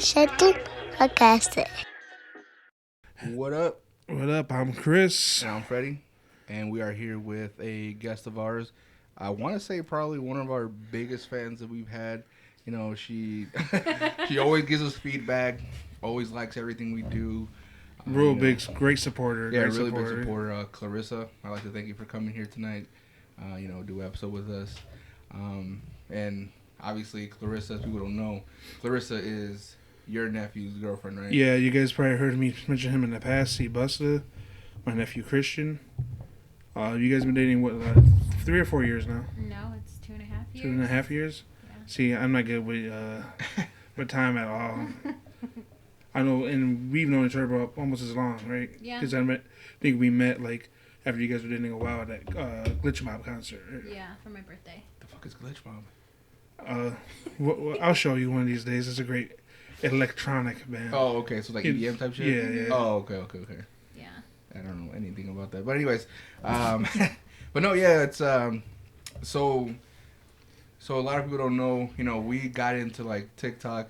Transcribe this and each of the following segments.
Shetty Podcast. What up? What up? I'm Chris. And I'm Freddie, and we are here with a guest of ours. I want to say probably one of our biggest fans that we've had. You know, she she always gives us feedback, always likes everything we do. Real big, great supporter. Yeah, great really supporter. big supporter. Klarissa, I'd like to thank you for coming here tonight. Do an episode with us. And obviously, Klarissa, as people don't know, Klarissa is your nephew's girlfriend, right? Yeah, you guys probably heard me mention him in the past. See, Busta, my nephew Christian. You guys been dating, what, 3 or 4 years now? No, it's 2.5 years. 2.5 years? Yeah. See, I'm not good with time at all. I know, and we've known each other about almost as long, right? Yeah. Because think we met, like, after you guys were dating a while at that Glitch Mob concert. Right? Yeah, for my birthday. The fuck is Glitch Mob? I'll show you one of these days. It's a great electronic band. Oh, okay. So like EDM type shit? Yeah. Oh, okay. Yeah. I don't know anything about that. But anyways, but no, yeah, it's so a lot of people don't know, we got into like TikTok.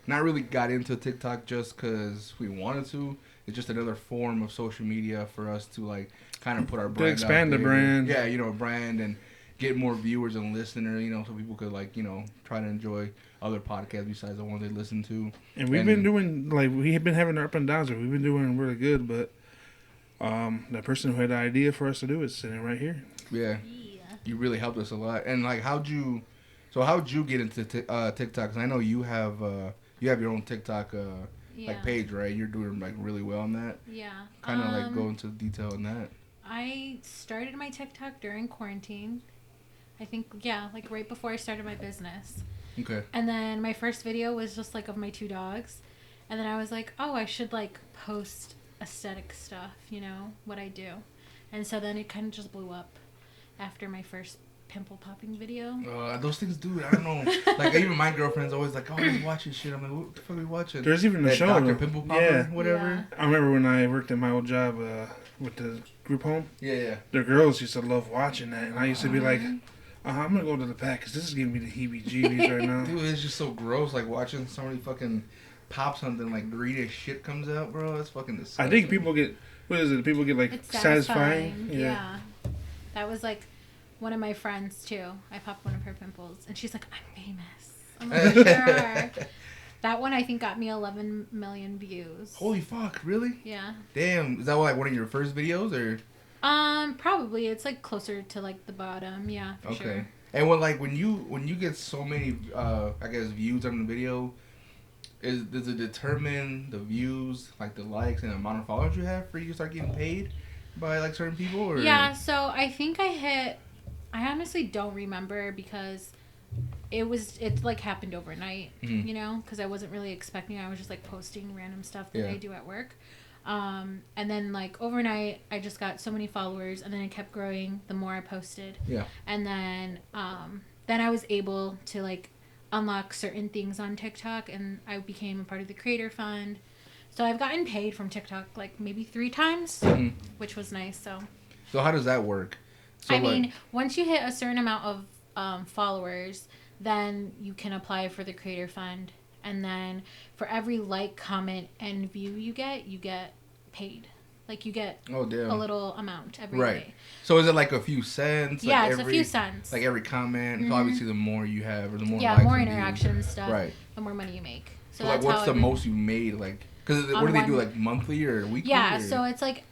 Not really got into TikTok just because we wanted to. It's just another form of social media for us to like kind of put our brand to expand out the there. brand. Yeah, brand and get more viewers and listeners, so people could like, try to enjoy other podcasts besides the ones they listen to. And we've been doing, like, we have been having our up and downs, but we've been doing really good, but the person who had the idea for us to do it is sitting right here. Yeah. You really helped us a lot. And like, how'd you get into TikTok? Because I know you have your own TikTok like page, right? You're doing like really well on that. Yeah. Kind of like go into detail on that. I started my TikTok during quarantine. I think, like right before I started my business. Okay. And then my first video was just like of my 2 dogs. And then I was like, oh, I should like post aesthetic stuff, what I do. And so then it kind of just blew up after my first pimple popping video. Those things, dude, I don't know. Like, even my girlfriend's always like, oh, I'm watching shit. I'm like, what the fuck are we watching? There's even a show. Dr. Pimple Popper, whatever. Yeah. I remember when I worked at my old job with the group home. Yeah. The girls used to love watching that, and I used to be like, I'm going to go to the back because this is giving me the heebie-jeebies right now. Dude, it's just so gross, like watching somebody fucking pop something, like green shit comes out, bro. That's fucking disgusting. I think people get, people get like It's satisfying. Yeah. That was like one of my friends too. I popped one of her pimples and she's like, I'm famous. I'm like, sure. That one I think got me 11 million views. Holy fuck, really? Yeah. Damn, is that like one of your first videos or? Probably it's like closer to like the bottom. Yeah, for sure. And when you get so many I guess views on the video, does it determine the views, like the likes and the amount of followers you have for you to start getting paid by like certain people? Or? Yeah, so I think I honestly don't remember because it like happened overnight, because I wasn't really expecting. I was just like posting random stuff that I do at work. And then like overnight I just got so many followers and then it kept growing the more I posted. Yeah. And then I was able to like unlock certain things on TikTok and I became a part of the creator fund. So I've gotten paid from TikTok like maybe 3 times, which was nice. So how does that work? So once you hit a certain amount of followers, then you can apply for the creator fund. And then for every like, comment, and view you get paid. Like you get a little amount every day. So is it like a few cents? Yeah, like it's a few cents. Like every comment. So obviously the more you have or the more likes more interaction and stuff, the more money you make. So like what's the most you made? Like, because what do they do, like monthly or weekly? Yeah, so it's like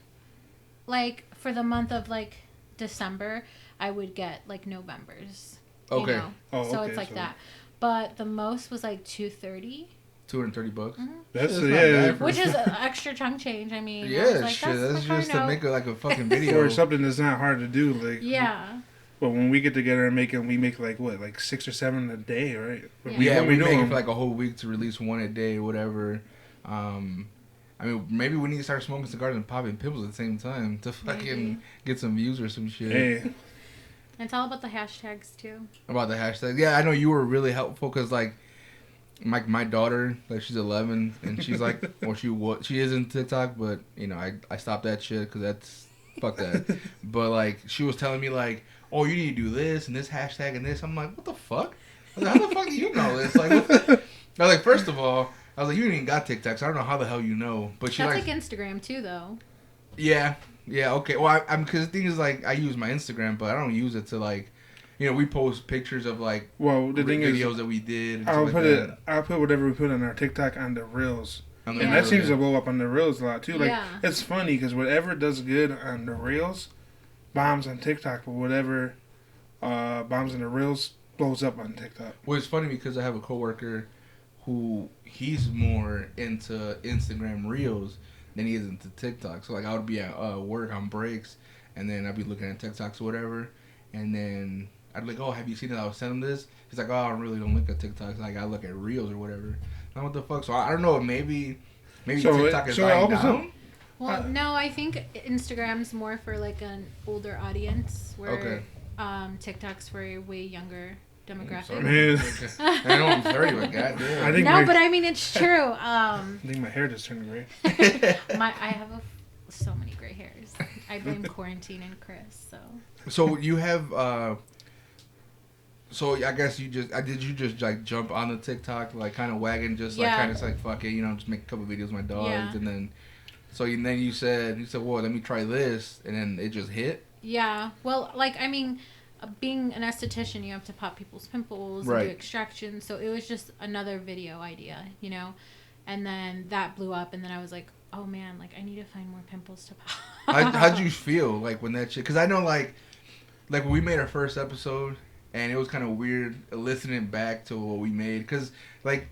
for the month of like December, I would get like November's. Okay. So it's like that. But the most was like $230. $230. Mm-hmm. That's which is extra chunk change. I mean, that's just to make like a fucking video or something that's not hard to do. Like But when we get together and we make like 6 or 7 a day, right? Yeah, we make it for like a whole week to release one a day or whatever. I mean, maybe we need to start smoking cigars and popping pimples at the same time to fucking get some views or some shit. Hey. It's all about the hashtags too. About the hashtags, yeah. I know you were really helpful because like my daughter, like she's 11 and she's like, well, she is in TikTok, but I stopped that shit because that's fuck that. But like she was telling me like, oh, you need to do this and this hashtag and this. I'm like, what the fuck? I was like, how the fuck do you know this? Like, I was like, first of all, I was like, you ain't got TikTok, so I don't know how the hell you know. But she That's like like Instagram too, though. yeah, okay. Well, I'm because the thing is like I use my Instagram, but I don't use it to like, we post pictures of like the thing videos is, that we did. And I'll stuff put like it. that. I'll put whatever we put on our TikTok on the reels, On the and reels, that seems yeah. to blow up on the reels a lot too. Like Yeah. it's funny because whatever does good on the reels bombs on TikTok, but whatever bombs on the reels blows up on TikTok. Well, it's funny because I have a coworker who he's more into Instagram Reels than he is into TikTok. So like I would be at work on breaks, and then I'd be looking at TikToks or whatever, and then I'd be like, oh, have you seen it? I was sending this. He's like, oh, I really don't look at TikToks. Like I look at Reels or whatever. Now what the fuck? So I don't know. Maybe TikTok is dying down. Well, no, I think Instagram's more for like an older audience, where TikTok's for a way younger demographic. Man. I know I'm 30, but goddamn. I think No, but I mean it's true. I think my hair just turned gray. I have so many gray hairs. I blame quarantine and Chris. So you have. So I guess did you just like jump on the TikTok like kind of wagon, just like kind of like fuck it, just make a couple videos with my dogs, and then. So then you said, well, let me try this, and then it just hit? Yeah. Well, like, I mean, being an esthetician, you have to pop people's pimples and do extractions. So it was just another video idea, And then that blew up, and then I was like, oh, man, like, I need to find more pimples to pop. How'd you feel, like, when that shit... Because I know, like when we made our first episode, and it was kind of weird listening back to what we made. Because, like...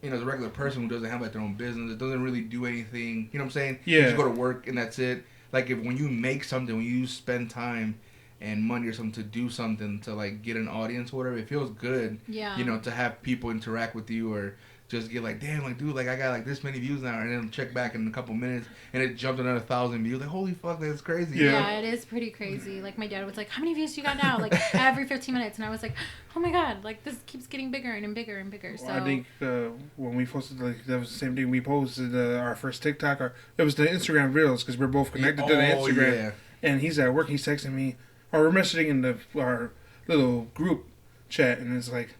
as a regular person who doesn't have like their own business, it doesn't really do anything. You know what I'm saying? Yeah. You just go to work and that's it. Like when you make something, when you spend time and money or something to do something to like get an audience or whatever, it feels good. Yeah. To have people interact with you or just get like, damn, like dude, like I got like this many views now, and then check back in a couple minutes and it jumped another 1,000 views. Like holy fuck, that's crazy. Yeah, it is pretty crazy. Like my dad was like, how many views you got now? Like every 15 minutes, and I was like, oh my god, like this keeps getting bigger and bigger and bigger. So I think when we posted, like that was the same thing. We posted our first TikTok, or it was the Instagram Reels because we're both connected to the Instagram. Yeah. And he's at work. He's texting me, or we're messaging in our little group chat, and it's like,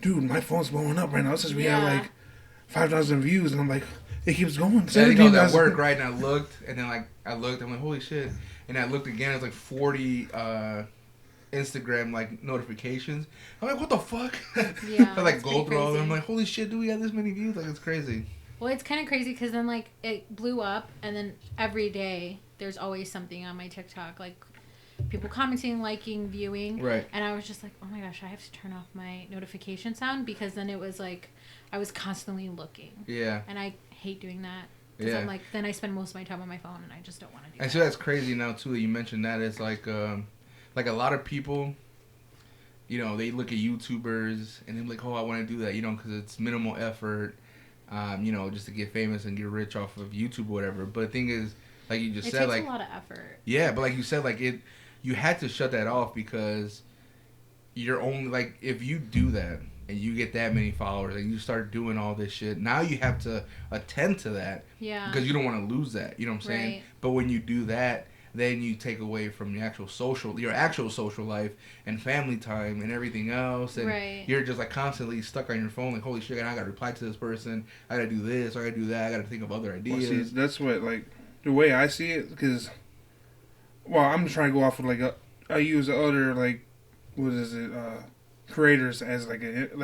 dude, my phone's blowing up right now. It says we have like 5,000 views, and I'm like, it keeps going. I think I was at work, right? And I looked, and then I'm like, holy shit. And I looked again, it's like 40 Instagram like notifications. I'm like, what the fuck? Yeah, I like go through all of them. I'm crazy. like, holy shit, do we have this many views? Like it's crazy. Well, it's kind of crazy because then like it blew up, and then every day there's always something on my TikTok, like people commenting, liking, viewing. Right. And I was just like, oh my gosh, I have to turn off my notification sound, because then it was like I was constantly looking. Yeah. And I hate doing that. Because I'm like, then I spend most of my time on my phone, and I just don't want to do that. And so that's crazy now, too, that you mentioned that. It's like a lot of people, they look at YouTubers, and they're like, oh, I want to do that, because it's minimal effort, just to get famous and get rich off of YouTube or whatever. But the thing is, like you just said, takes like... a lot of effort. Yeah, but like you said, like you had to shut that off because you're only, like, if you do that, and you get that many followers, and you start doing all this shit, now you have to attend to that. Yeah. Because you don't want to lose that. You know what I'm saying? Right. But when you do that, then you take away from your actual social life and family time and everything else. And you're just like constantly stuck on your phone, like, holy shit, I gotta reply to this person. I gotta do this. I gotta do that. I gotta think of other ideas. Well, see, that's what, like, the way I see it, because, I'm just trying to go off of, like, I use other, like, what is it, creators as I don't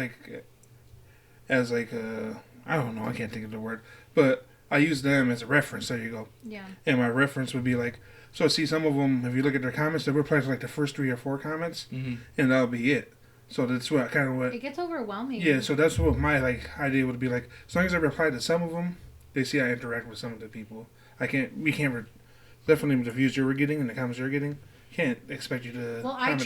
know, I can't think of the word, but I use them as a reference. There you go. Yeah. And my reference would be like, so see, some of them, if you look at their comments, they reply to like the first 3 or 4 comments, and that'll be it. So that's what it gets overwhelming. Yeah. So that's what my idea would be like. As long as I reply to some of them, they see I interact with some of the people. We can't definitely with the views you were getting and the comments you're getting. Can't expect you to. Well, I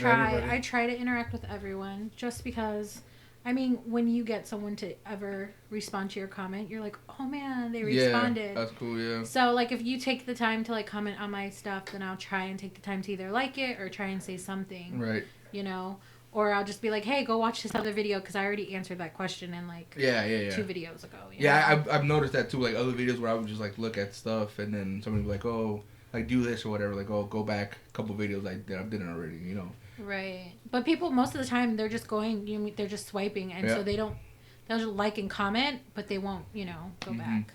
try to interact with everyone, just because, I mean, when you get someone to ever respond to your comment, you're like, oh man, they responded. Yeah, that's cool, yeah. So, like, if you take the time to, like, comment on my stuff, then I'll try and take the time to either like it or try and say something. Right. Or I'll just be like, hey, go watch this other video, because I already answered that question in, like, 2 videos ago. I've noticed that, too, like, other videos where I would just, like, look at stuff, and then somebody would be like, oh... like, do this or whatever. Like, oh, go back a couple videos I did it already, Right. But people, most of the time, they're just going, they're just swiping. And so they they'll just like and comment, but they won't, go back.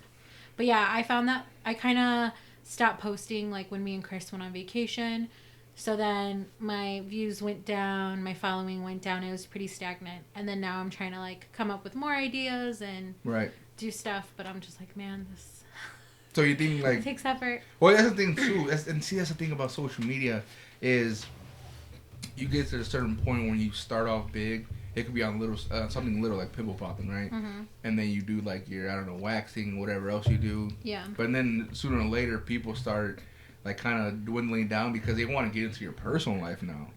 But yeah, I found that I kind of stopped posting like when me and Chris went on vacation. So then my views went down, my following went down. It was pretty stagnant. And then now I'm trying to like come up with more ideas and do stuff. But I'm just like, man, this. So you think like it takes effort. Well, that's the thing too. That's the thing about social media is you get to a certain point when you start off big. It could be on little something little like pimple popping, right? And then you do like your waxing, whatever else you do. Yeah. But then sooner or later, people start like kind of dwindling down because they want to get into your personal life now.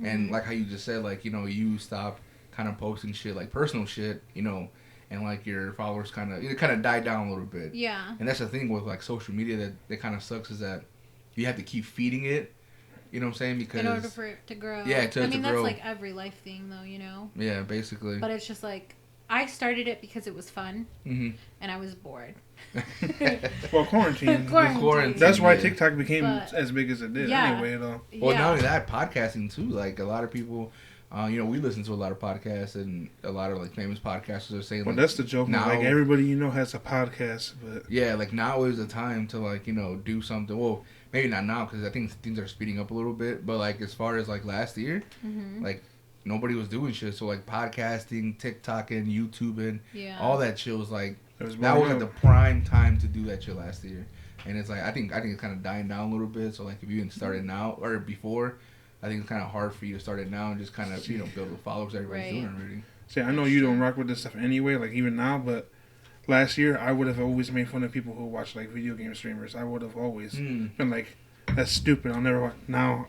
And like how you just said, like you stop kind of posting shit like personal shit, and like your followers kind of died down a little bit. Yeah. And that's the thing with like social media that kind of sucks is that you have to keep feeding it. You know what I'm saying? Because in order for it to grow. Yeah, I mean, that's like every life thing, though, Yeah, basically. But it's just like I started it because it was fun, and I was bored. Well, quarantine. That's why TikTok became as big as it did. Anyway, though. Well, not only that, podcasting too. Like a lot of people, we listen to a lot of podcasts, and a lot of like famous podcasters are saying. Well, like, that's the joke. Now, like everybody has a podcast, but yeah, like now is the time to like do something. Well, maybe not now because I think things are speeding up a little bit. But like as far as like last year, like nobody was doing shit. So like podcasting, TikToking, YouTubing, all that shit was like that was like the prime time to do that shit last year. And it's like I think it's kind of dying down a little bit. So like if you didn't start it now or before, I think it's kind of hard for you to start it now and just kind of build the followers everybody's doing already. See, I know you don't rock with this stuff anyway, like even now, but last year I would have always made fun of people who watch like video game streamers. I would have always been like, that's stupid. I'll never watch. Now,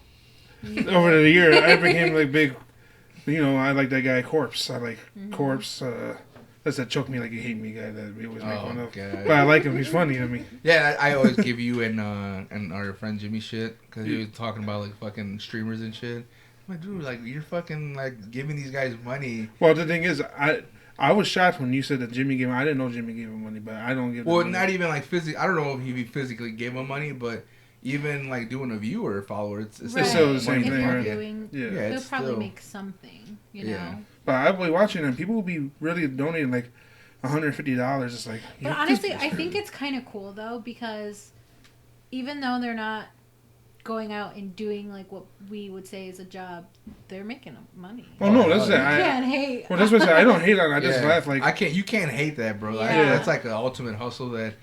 over the year, I became like big. I like that guy Corpse. I like Corpse. That's that choke me like you hate me guy that we always make fun of. God. But I like him. He's funny to me. Yeah, I always give you and our friend Jimmy shit because he was talking about like fucking streamers and shit. I'm like, dude, like you're fucking like giving these guys money. Well, the thing is, I was shocked when you said that Jimmy gave him. I didn't know Jimmy gave him money, but I don't give. Well, not even like physically. I don't know if he physically gave him money, but even like doing a viewer follower, it's still the same thing, right? They'll probably make something, know. But I'll be watching them. People will be really donating like $150. It's like. But honestly, I think it's kind of cool though because even though they're not going out and doing like what we would say is a job, they're making money. Oh no, that's that. I can't hate. Well, that's what I say. I don't hate that. I just laugh like. You can't hate that, bro. Like, that's like an ultimate hustle that.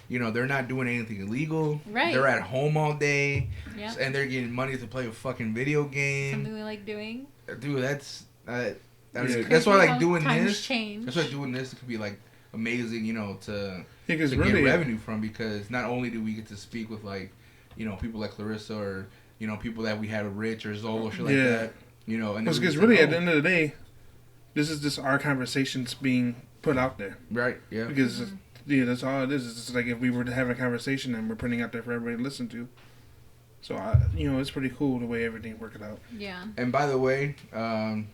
They're not doing anything illegal. Right. They're at home all day. Yep. And they're getting money to play a fucking video game. Something we like doing. Dude, that's why like doing this. Change. That's why doing this could be like amazing, to get revenue from because not only do we get to speak with like, people like Klarissa or people that we had Rich or Zola or shit like that. And because really at the end of the day, this is just our conversations being put out there. Right. Yeah. Because. Yeah, that's all it is. It's just like if we were to have a conversation and we're putting out there for everybody to listen to. So, it's pretty cool the way everything worked out. Yeah. And by the way,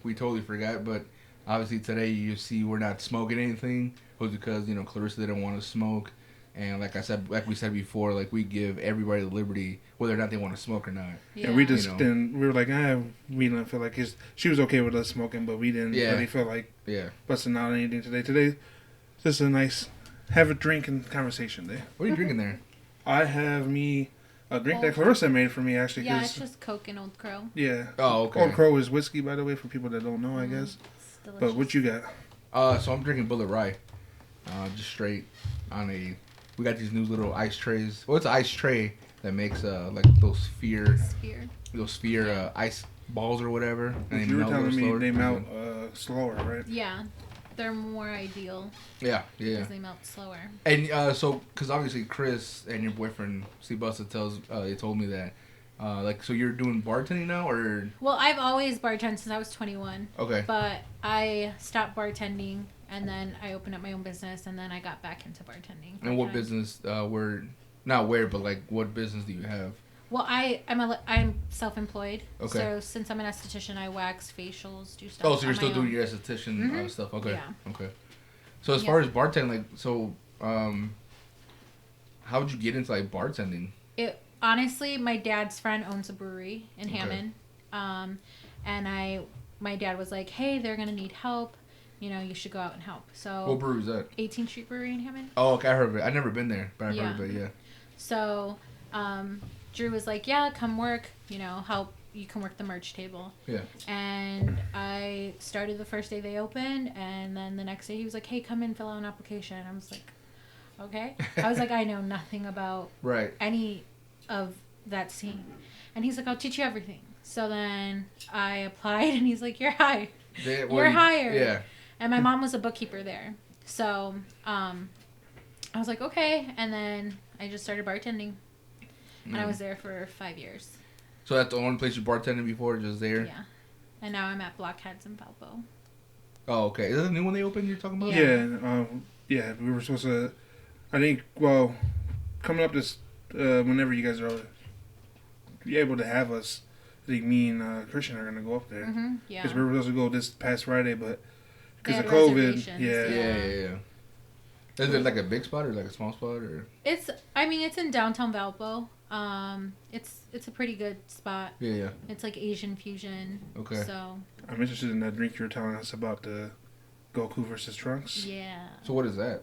we totally forgot, but obviously today you see we're not smoking anything. It was because, Klarissa didn't want to smoke. And like we said before, like we give everybody the liberty, whether or not they want to smoke or not. Yeah, we just we were like, we didn't feel like she was okay with us smoking, but we didn't really feel like busting out anything today. Today, just a nice... have a drink and conversation day. What are you drinking there? I have me a drink that Klarissa made for me, actually. Yeah, it's just Coke and Old Crow. Yeah. Oh, okay. Old Crow is whiskey, by the way, for people that don't know, I guess. But what you got? So I'm drinking Bullet Rye. Just straight on we got these new little ice trays. Well, it's an ice tray that makes like those sphere ice balls or whatever. And you were telling me they melt slower, right? Yeah. They're more ideal. Yeah. Because they melt slower. And so, because obviously Chris and your boyfriend, Steve Busta, they told me that, so you're doing bartending now, or? Well, I've always bartended since I was 21. Okay. But I stopped bartending, and then I opened up my own business, and then I got back into bartending. And what business, but like, what business do you have? Well, I'm self-employed. Okay. So since I'm an esthetician, I wax facials, do stuff. Oh, so you're still doing your esthetician stuff? Okay. Yeah. Okay. So as far as bartending, how would you get into like bartending? Honestly, my dad's friend owns a brewery in Hammond, and my dad was like, "Hey, they're gonna need help," you should go out and help. So What brewery is that? 18th Street Brewery in Hammond. Oh, okay, I heard of it. I've never been there, but I've Yeah. heard of it. Yeah. So Drew was like, yeah, come work. Help. You can work the merch table. Yeah. And I started the first day they opened, and then the next day he was like, hey, come in, fill out an application. I was like, okay. I was like, I know nothing about Right. any of that scene. And he's like, I'll teach you everything. So then I applied, and he's like, you're hired. You're hired. Yeah. And my mom was a bookkeeper there. So I was like, okay. And then I just started bartending. And I was there for 5 years. So that's the only place you bartended before, just there? Yeah. And now I'm at Blockheads in Valpo. Oh, okay. Is that the new one they opened you're talking about? Yeah, we were supposed to, I think, well, coming up this, whenever you guys are able to have us, I think me and Christian are going to go up there. Mm-hmm. Yeah. Because we were supposed to go this past Friday, but because They of had COVID, reservations, Yeah. Is it like a big spot or like a small spot or? It's in downtown Valpo. It's a pretty good spot. Yeah. It's like Asian fusion. Okay. So. I'm interested in that drink you were telling us about, the Goku versus Trunks. Yeah. So what is that?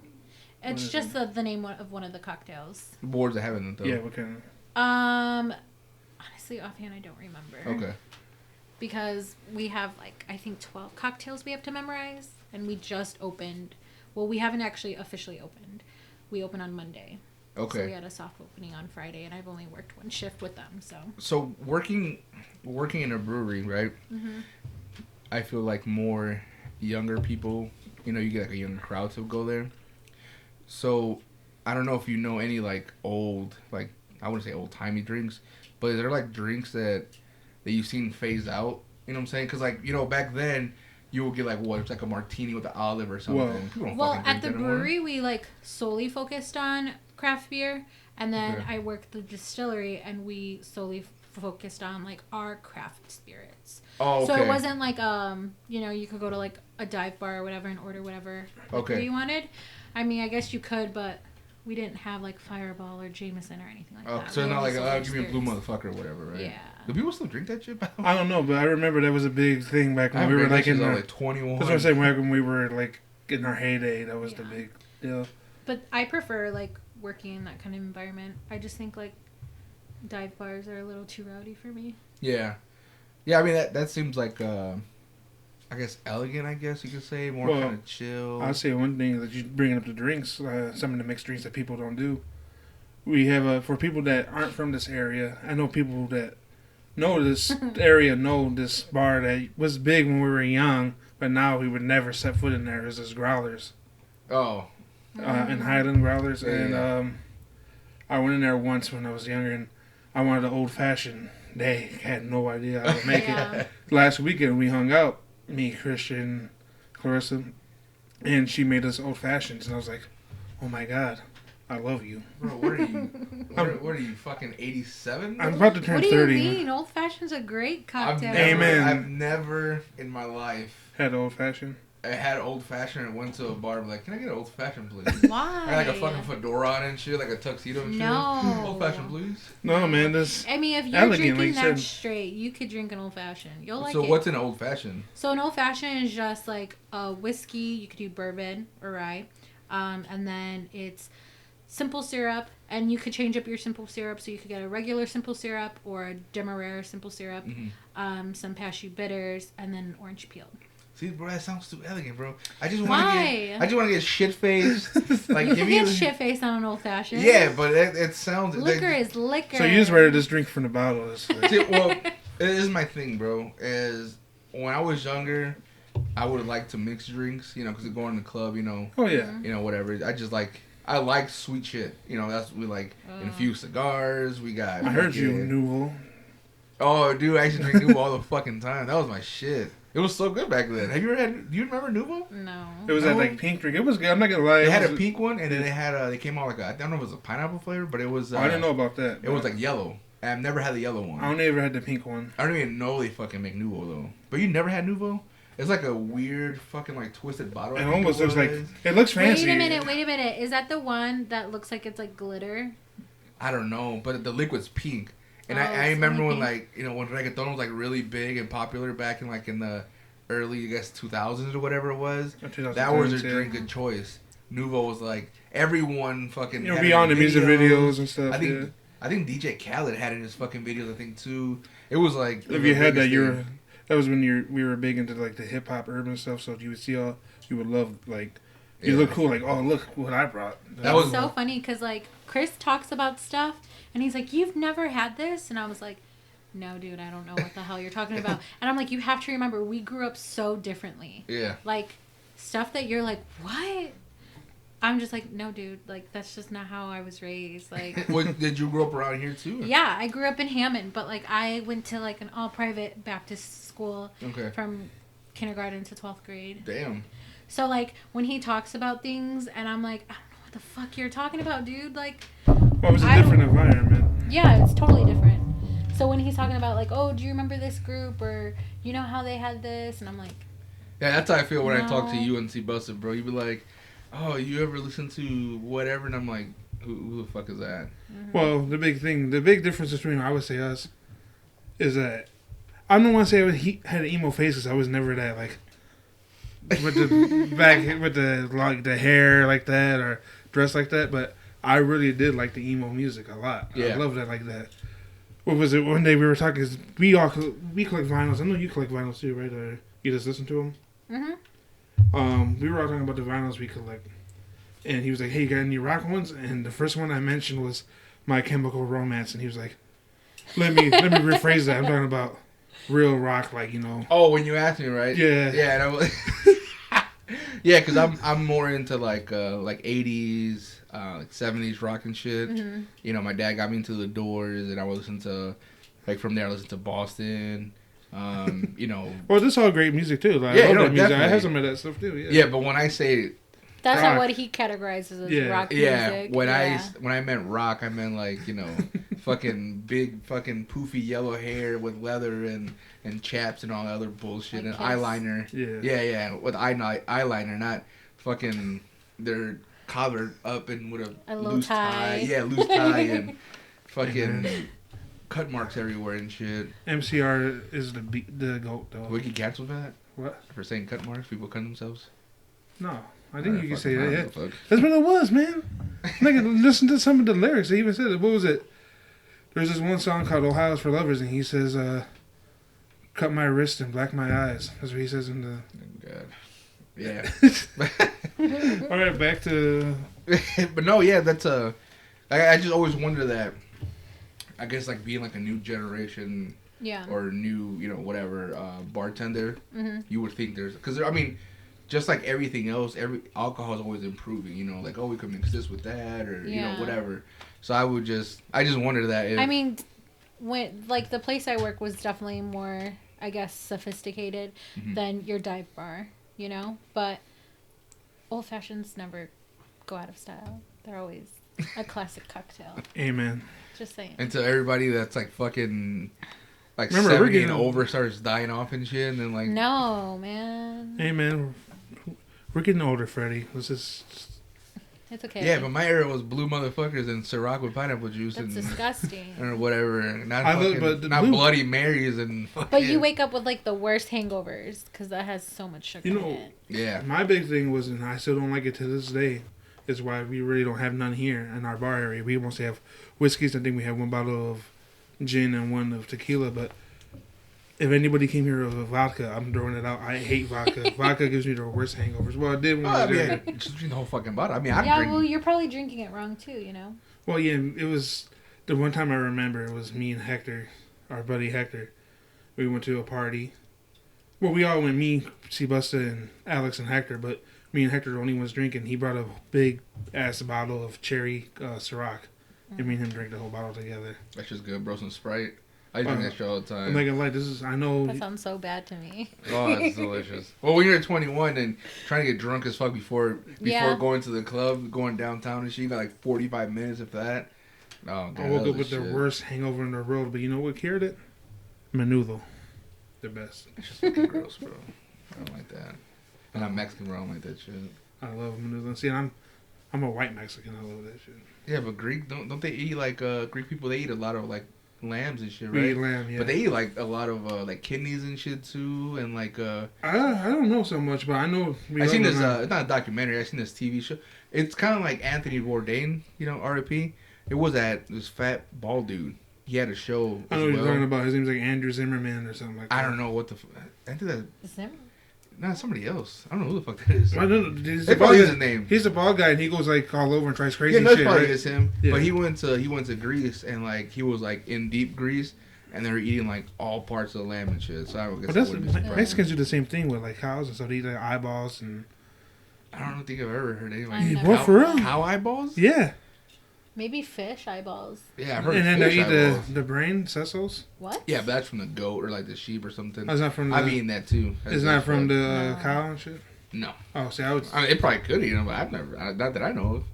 It's just the name of one of the cocktails. What words it have in it though? Yeah, what kind of... Honestly, offhand, I don't remember. Okay. Because we have I think 12 cocktails we have to memorize, and we just opened. Well, we haven't actually officially opened. We open on Monday. Okay. So we had a soft opening on Friday, and I've only worked one shift with them. So working in a brewery, right? Mm-hmm. I feel like more younger people, you get like a younger crowd to go there. So I don't know if you know any old, I wouldn't say old timey drinks, but is there drinks that you've seen phase out? You know what I'm saying? Because back then you would get it's like a martini with an olive or something. Well, People don't Well, fucking at drink the that anymore. brewery, we solely focused on craft beer, and then Okay. I worked the distillery, and we solely focused on our craft spirits. Oh, okay. So it wasn't you could go to a dive bar or whatever and order whatever liquor you wanted. I mean, I guess you could, but we didn't have Fireball or Jameson or anything like that. So We not only sold give me a blue spirits. motherfucker or whatever, right? Yeah. Do people still drink that shit? I don't know, but I remember that was a big thing back when I we were in in our... 21. That's what I'm saying, back when we were in our heyday, that was the big deal. But I prefer working in that kind of environment. I just think dive bars are a little too rowdy for me. Yeah. Yeah, I mean, that seems I guess, elegant, I guess you could say. More kind of chill. I'll say one thing that you're bringing up the drinks, some of the mixed drinks that people don't do. We have, for people that aren't from this area, I know people that know this area know this bar that was big when we were young, but now we would never set foot in there. It's this Growlers. Oh. In Highland Growlers. Yeah, and I went in there once when I was younger, and I wanted an old fashioned. They had no idea how to make it. Last weekend we hung out, me, Christian, Klarissa, and she made us old fashions, and I was like, oh my god, I love you. Bro, what are you? What are you, fucking 87? I'm about to turn What do 30. you mean? Old fashioned's a great cocktail. Amen. I've never in my life Had old fashioned. I had old fashioned and went to a bar and be like, can I get an old fashioned, please? Why? I had a fucking fedora on and shit, a tuxedo and shit. No. Old fashioned, please. No, man, this. I mean, if you're Elegant, drinking like you that said. straight, you could drink an old fashioned. You'll like So it. what's an old fashioned? So an old fashioned is just a whiskey. You could do bourbon or rye, and then it's simple syrup, and you could change up your simple syrup. So you could get a regular simple syrup or a demerara simple syrup, some pashu bitters, and then orange peel. See, bro, that sounds too elegant, bro. I just want Why? to get shit faced. You give can me get shit faced on an old fashioned. Yeah, but it sounds Liquor is liquor. So you just ready to just drink from the bottle. It's like- See, well, it is my thing, bro. Is when I was younger, I would like to mix drinks, because going to the club, oh, yeah. Whatever. I like sweet shit. That's we infused cigars. We got. I heard you, fucking- Nouveau. Oh, dude, I used to drink Nouveau all the fucking time. That was my shit. It was so good back then. Have you ever had? Do you remember Nouveau? No. It was No. that pink drink. It was good. I'm not gonna lie. They It had was a pink one, and then they came out I don't know if it was a pineapple flavor, but it was. I didn't know about that. It was yellow. I've never had the yellow one. I never had the pink one. I don't even know they fucking make Nouveau though. But you never had Nouveau? It's like a weird fucking twisted bottle. I It think almost is looks what like. it is. It looks fancy. Wait a minute. Is that the one that looks like it's glitter? I don't know, but the liquid's pink. And Oh, I it's remember only when when reggaeton was really big and popular back in in the early, I guess, 2000s or whatever it was. Or That was 2010s, their yeah. drink of choice. Nouveau was like everyone fucking. You know, had it beyond the in music videos and stuff. I think DJ Khaled had it in his fucking videos. I think too. It was like If you had that, that was when we were big into like the hip hop urban stuff. So you would see all, you would love like, you look cool. Like, oh look what I brought. That was was so funny because like Chris talks about stuff and he's like, "You've never had this," and I was like, "No, dude, I don't know what the hell you're talking about." And I'm like, "You have to remember, we grew up so differently. Yeah. Like stuff that you're like, what?" I'm just like, "No, dude, like that's just not how I was raised." Like, Did you grow up around here too? yeah, I grew up in Hammond, but like I went to like an all private Baptist school from kindergarten to 12th grade. Damn. So like when he talks about things and I'm like, I don't know what the fuck you're talking about, dude. Like, well, it was a different environment. Yeah, it's totally different. So when he's talking about like, oh, do you remember this group, or you know how they had this, and I'm like, yeah, that's how I feel when I talk to you and see Busted, bro. You be like, oh, you ever listen to whatever? And I'm like, who the fuck is that? Mm-hmm. Well, the big difference between, I would say, us is that I don't want to say he had an emo face because I was never that like with the back with the like the hair like that or dressed like that, but I really did like the emo music a lot. Yeah. I loved it like that. What was it? One day we were talking. Cause we collect vinyls. I know you collect vinyls too, right? Or you just listen to them. Mm-hmm. We were all talking about the vinyls we collect, and he was like, "Hey, you got any rock ones?" And the first one I mentioned was My Chemical Romance, and he was like, "Let me rephrase that. I'm talking about real rock, like, you know." Oh, when you asked me, right? Yeah. Yeah, and I was yeah, because I'm more into like 80s, like 70s rock and shit. Mm-hmm. You know, my dad got me into the Doors, and I would listen to, like, from there I listened to Boston. You know. Well, this is all great music too. Like, I love that music. I have some of that stuff too. Yeah. Yeah, but when I say that's not what he categorizes as rock music. When I meant rock, I meant like, you know, fucking big fucking poofy yellow hair with leather and chaps and all that other bullshit and eyeliner. Yeah, with eyeliner, not fucking their collar up and with a loose tie. Yeah, loose tie and fucking cut marks everywhere and shit. MCR is the GOAT though. We get canceled for that? What? For saying cut marks? People cut themselves? No. I think you can say that. Yeah. That's what it was, man. Like, listen to some of the lyrics. They even said it. What was it? There's this one song called Ohio's for Lovers, and he says, cut my wrist and black my eyes. That's what he says in the... God. Yeah. All right, back to... But no, yeah, that's I just always wonder that, I guess, like, being like a new generation... Yeah. Or new, you know, whatever, bartender, mm-hmm. you would think there's... Because, I mean... Just like everything else, every alcohol is always improving. You know, like, oh, we could mix this with that, or you know, whatever. So I just wondered that. If, I mean, when like the place I work was definitely more, I guess, sophisticated than your dive bar. You know, but old fashions never go out of style. They're always a classic cocktail. Amen. Just saying. And to everybody that's like fucking. Like, remember, 70 and over starts dying off and shit, and then like. No, man. Hey, man. We're getting older, Freddie. Let's just... It's okay. Yeah, but my era was blue motherfuckers and Ciroc with pineapple juice. That's disgusting. Or whatever. Not Bloody Marys and fucking... But you wake up with, like, the worst hangovers, because that has so much sugar in it. Yeah. My big thing was, and I still don't like it to this day, is why we really don't have none here in our bar area. We mostly have whiskeys. I think we have one bottle of gin and one of tequila, but... If anybody came here with vodka, I'm throwing it out. I hate vodka. Vodka gives me the worst hangovers. Well, it did when I was younger. Just drink the whole fucking bottle. I mean, I drink... well, you're probably drinking it wrong, too, you know? Well, yeah, it was... The one time I remember, it was me and Hector, our buddy Hector. We went to a party. Well, we all went, me, C-Busta, and Alex and Hector, but me and Hector the only ones drinking. He brought a big-ass bottle of cherry Ciroc, and me and him drank the whole bottle together. That's just good, bro. Some Sprite. I drink that shit all the time. I'm not gonna lie, this is, I know... That sounds so bad to me. Oh, that's delicious. Well, when you're 21 and trying to get drunk as fuck before going to the club, going downtown and shit, you got like 45 minutes of that. Oh, God, I woke up with the worst hangover in the world, but you know what cured it? Menudo. The best. It's just fucking gross, bro. I don't like that. And I'm Mexican, bro. I don't like that shit. I love menudo. See, I'm a white Mexican. I love that shit. Yeah, but Greek, don't they eat like, Greek people, they eat a lot of like lambs and shit, We right? eat lamb, yeah. But they eat like a lot of like kidneys and shit too, and like I don't know so much, but I know I seen this. It's not a documentary. I seen this TV show. It's kind of like Anthony Bourdain, you know, R.I.P. It was that this fat bald dude. He had a show. I know what you're talking about. His name's like Andrew Zimmerman or something like that. I don't know what the. I think that. Zimmerman? Nah, somebody else. I don't know who the fuck that is. I don't know. They probably use his name. He's a bald guy, and he goes like all over and tries crazy Yeah, that's shit. probably Right? is him. Yeah. But he went to Greece and like he was like in deep Greece and they were eating like all parts of the lamb and shit. So I guess But I that's wouldn't be surprised. Mexicans do the same thing with like cows and stuff. They eat like eyeballs and I don't think I've ever heard anything I like never- What, for real? cow eyeballs. yeah. Maybe fish eyeballs. Yeah, I've heard. And then fish they eat eyeballs. the brain, sessels. What? Yeah, but that's from the goat or like the sheep or something. That's not from the. I've eaten that too. It's not from the No. cow and shit. No, Oh, see, I would. I mean, it probably could eat them, but I've never. Not that I know of.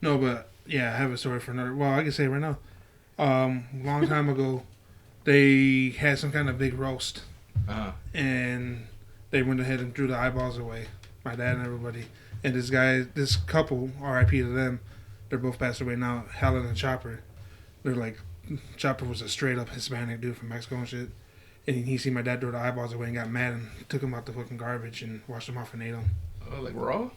No, but yeah, I have a story for another. Well, I can say it right now. Long time ago, they had some kind of big roast, and they went ahead and threw the eyeballs away. My dad and everybody, and this couple, R.I.P. to them, they're both passed away now. Helen and Chopper, they're like, Chopper was a straight up Hispanic dude from Mexico and shit. And he seen my dad throw the eyeballs away and got mad and took them out the fucking garbage and washed them off and ate them. Oh, like raw?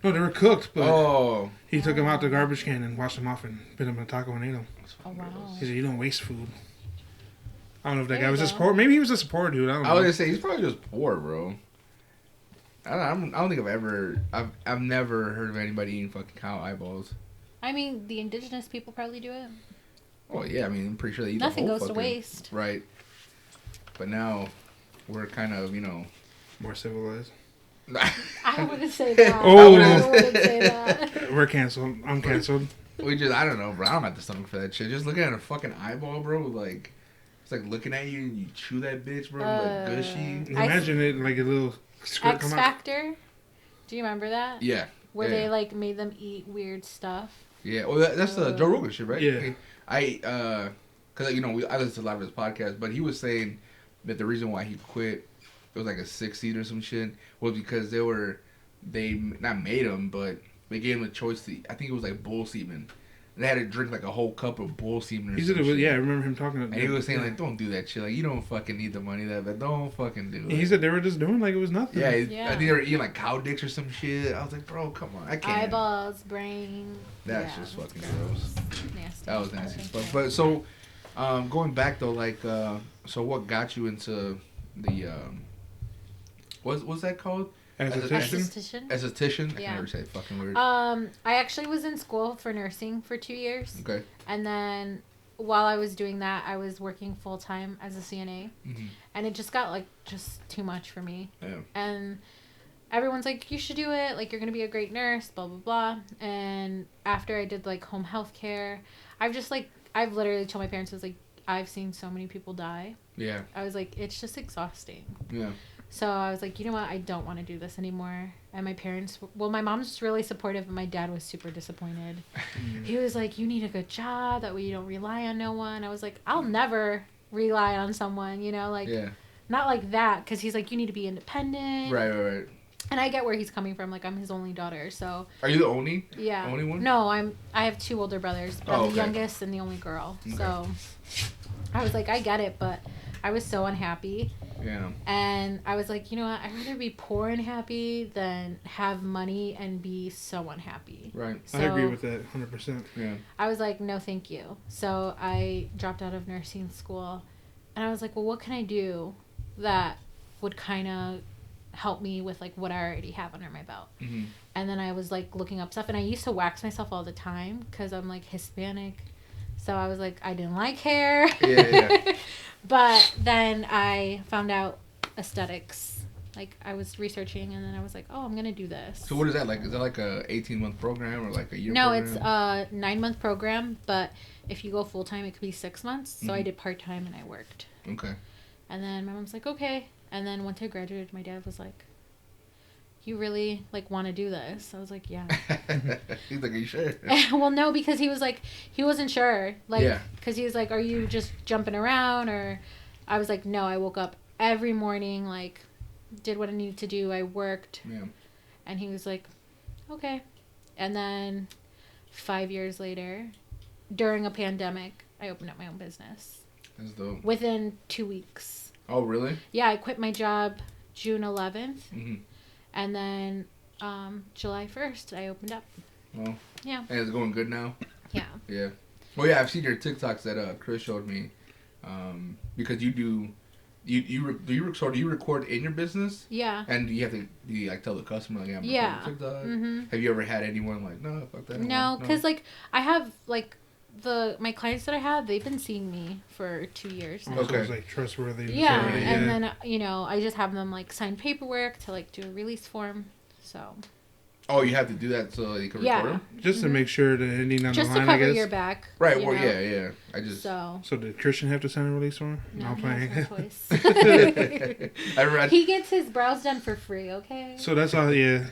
No, they were cooked, but Oh, he took them out the garbage can and washed them off and put them in a taco and ate them. Oh, wow. He said, "You don't waste food." I don't know if that There guy you was just go. poor. Maybe he was just a poor dude. I don't know. I was gonna say he's probably just poor, bro. I don't think I've never heard of anybody eating fucking cow eyeballs. I mean, the indigenous people probably do it. Oh yeah, I mean I'm pretty sure they eat Nothing the whole goes to fucking- waste. Right. But now we're kind of, you know. More civilized. I wouldn't say that. Oh. I wouldn't say that. We're canceled. I'm canceled. We just, I don't know, bro. I don't have the stomach for that shit. Just looking at a fucking eyeball, bro, like, it's like looking at you and you chew that bitch, bro, like gushy. Imagine it like a little skirt X come out. Factor. Do you remember that? Yeah. Where yeah. they like made them eat weird stuff. Yeah, well, that's the Joe Rogan shit, right? Yeah. Cause you know I listen to a lot of his podcasts, but he was saying that the reason why he quit, it was like a 6 seed or some shit, was because they not made him, but they gave him a choice to, I think it was like bull semen. And they had to drink like a whole cup of bull semen. Or He some said it was, shit. yeah, I remember him talking. And he was saying like, don't do that shit. Like you don't fucking need the money but don't fucking do it. He said they were just doing like it was nothing. Yeah, Yeah. I think they were eating like cow dicks or some shit. I was like, bro, come on, I can't. Eyeballs, brain. That's yeah, just it's fucking gross. Nasty. That was nasty Okay. stuff. But so, going back though, like, so what got you into the, what's that called? Esthetician. Esthetician. Esthetician? I can Yeah. never say fucking word. I actually was in school for nursing for 2 years. Okay. And then while I was doing that, I was working full time as a CNA. Mm-hmm. And it just got like just too much for me. Yeah. And everyone's like, you should do it. Like, you're going to be a great nurse, blah, blah, blah. And after I did like home health care, I've literally told my parents, I was like, I've seen so many people die. Yeah. I was like, it's just exhausting. Yeah. So I was like, you know what? I don't want to do this anymore. And my parents, well, my mom's really supportive, and my dad was super disappointed. He was like, you need a good job. That way you don't rely on no one. I was like, I'll never rely on someone, you know? Like, Yeah. not like that. Because he's like, you need to be independent. Right. And I get where he's coming from. Like, I'm his only daughter. So, Are you the only? yeah. Only one? No, I have 2 older brothers. But Oh, I'm the okay. youngest and the only girl. Okay. So, I was like, I get it. But I was so unhappy. Yeah. And I was like, you know what? I'd rather be poor and happy than have money and be so unhappy. Right. So I agree with that 100%. Yeah. I was like, no, thank you. So I dropped out of nursing school. And I was like, well, what can I do that would kind of help me with like what I already have under my belt? Mm-hmm. And then I was like looking up stuff. And I used to wax myself all the time because I'm like Hispanic. So I was like, I didn't like hair. Yeah. But then I found out aesthetics. Like, I was researching, and then I was like, oh, I'm going to do this. So what is that like? Is that like a 18-month program or like a year No, program? it's a 9-month program, but if you go full-time, it could be 6 months. So I Mhm. did part-time, and I worked. Okay. And then my mom's like, okay. And then once I graduated, my dad was like, you really, like, want to do this? I was like, yeah. He's like, are you sure? Well, no, because he was like, he wasn't sure. Like, Yeah. because he was like, are you just jumping around? Or I was like, no, I woke up every morning, like, did what I needed to do. I worked. Yeah. And he was like, okay. And then 5 years later, during a pandemic, I opened up my own business. That's dope. Within 2 weeks. Oh, really? Yeah, I quit my job June 11th. Mm-hmm. And then July 1st, I opened up. Well, yeah. And it's going good now? Yeah. Yeah. Well, yeah, I've seen your TikToks that Chris showed me. Because you do you record in your business? Yeah. And you have to like tell the customer like, yeah. TikTok. Mm-hmm. Have you ever had anyone like, no, fuck that? No, because like I have like my clients that I have, they've been seeing me for 2 years now. Okay. So it's like trustworthy. Yeah, and then I just have them like sign paperwork to like do a release form. So. Oh, you have to do that so you can record them? Just to make sure the ending on just the line, to cover I guess. your back. Right, well, yeah. I just... So did Christian have to sign a release form? No, playing. no choice. He gets his brows done for free, okay? So that's all, yeah.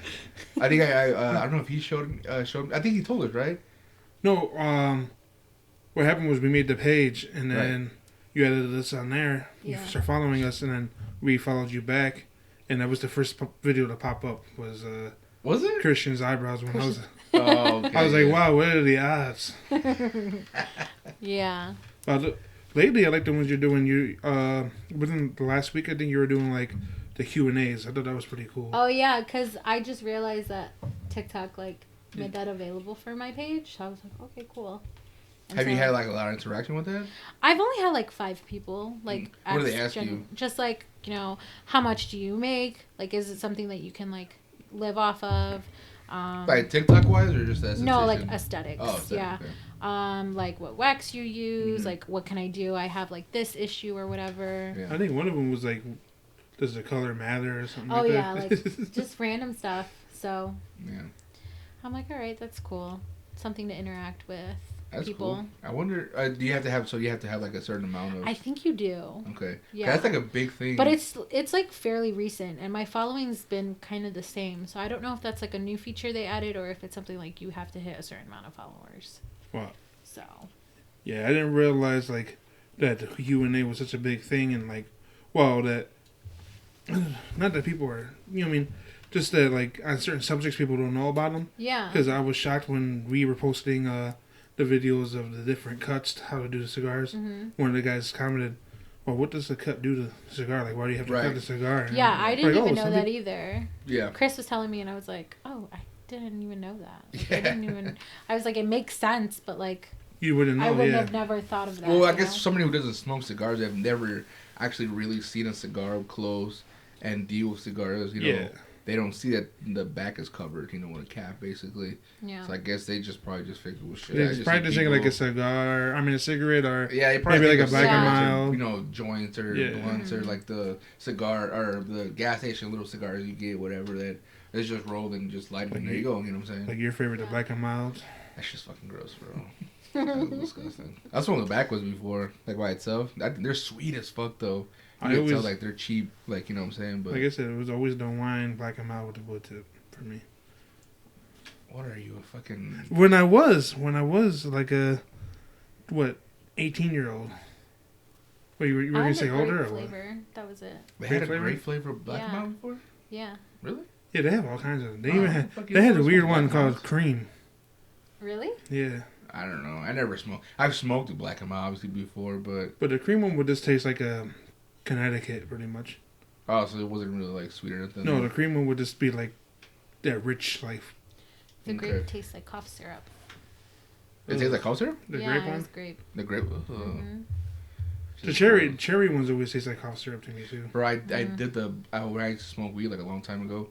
I think I don't know if he showed I think he told us, right? No, what happened was we made the page, and then you added us on there. You start following us, and then we followed you back, and that was the first video to pop up. Was it Christian's eyebrows when I was? Oh, okay, I was like, wow, what are the odds? Yeah. Lately, I like the ones you're doing. Within the last week, I think you were doing like the Q&As. I thought that was pretty cool. Oh yeah, because I just realized that TikTok like made that available for my page. So I was like, okay, cool. And have you had like a lot of interaction with that? I've only had like 5 people. Like, what do they ask you? Just like, how much do you make? Like, is it something that you can like live off of? Like TikTok wise or just as no, like aesthetics. Oh, yeah. Okay. Like what wax you use, like what can I do? I have like this issue or whatever. Yeah. I think one of them was like, does the color matter or something? Oh like yeah, that? like just random stuff. So yeah, I'm like, all right, that's cool. Something to interact with. That's people. Cool. I wonder, do you have to have like a certain amount of... I think you do. Okay. Yeah. That's like a big thing. But it's like fairly recent, and my following's been kind of the same. So I don't know if that's like a new feature they added or if it's something like you have to hit a certain amount of followers. Wow. So. Yeah, I didn't realize like that the Q&A was such a big thing, and like, well, that not that people are, just that like on certain subjects people don't know about them. Yeah. Because I was shocked when we were posting the videos of the different cuts, how to do the cigars. Mm-hmm. One of the guys commented, well, what does the cut do to the cigar? Like, why do you have to cut the cigar? And yeah, I didn't even know that people... either. Yeah. Chris was telling me, and I was like, oh, I didn't even know that. Like, I was like, it makes sense, but like... You wouldn't know, I wouldn't have never thought of that. Well, I guess somebody who doesn't smoke cigars, they've never actually really seen a cigar up close and deal with cigars, They don't see that the back is covered, with a cap, basically. Yeah. So I guess they probably just figured, well, shit. They're practicing like a cigar, a cigarette, or they probably maybe like a Black and Mild. Joints or blunts or like the cigar, or the gas station little cigars you get, whatever, that it's just rolled and just lighted, and there you go, you know what I'm saying? Like your favorite, the Black and Mild? That's just fucking gross, bro. That's disgusting. That's what the back was before, like by itself. They're sweet as fuck, though. You can tell, like, they're cheap, like, you know what I'm saying? But like I said, it was always the wine Black and Mild with the wood tip for me. What are you, a fucking... When I was like a, 18-year-old. Wait, you were going to say older or what? That was it. They had a grape flavor Black and Mild before? Yeah. Really? Yeah, they have all kinds of them. They even had a weird one called Cream. Really? Yeah. I don't know. I never smoked. I've smoked a Black and Mild, obviously, before, but... But the cream one would just taste like a Connecticut, pretty much. Oh, so it wasn't really, like, sweet or anything? No, the cream one would just be like that rich, like... The grape tastes like cough syrup. It tastes like cough syrup? The grape one? Grape. The grape? The cherry ones always taste like cough syrup to me, too. Bro, I did when I smoked weed, like, a long time ago,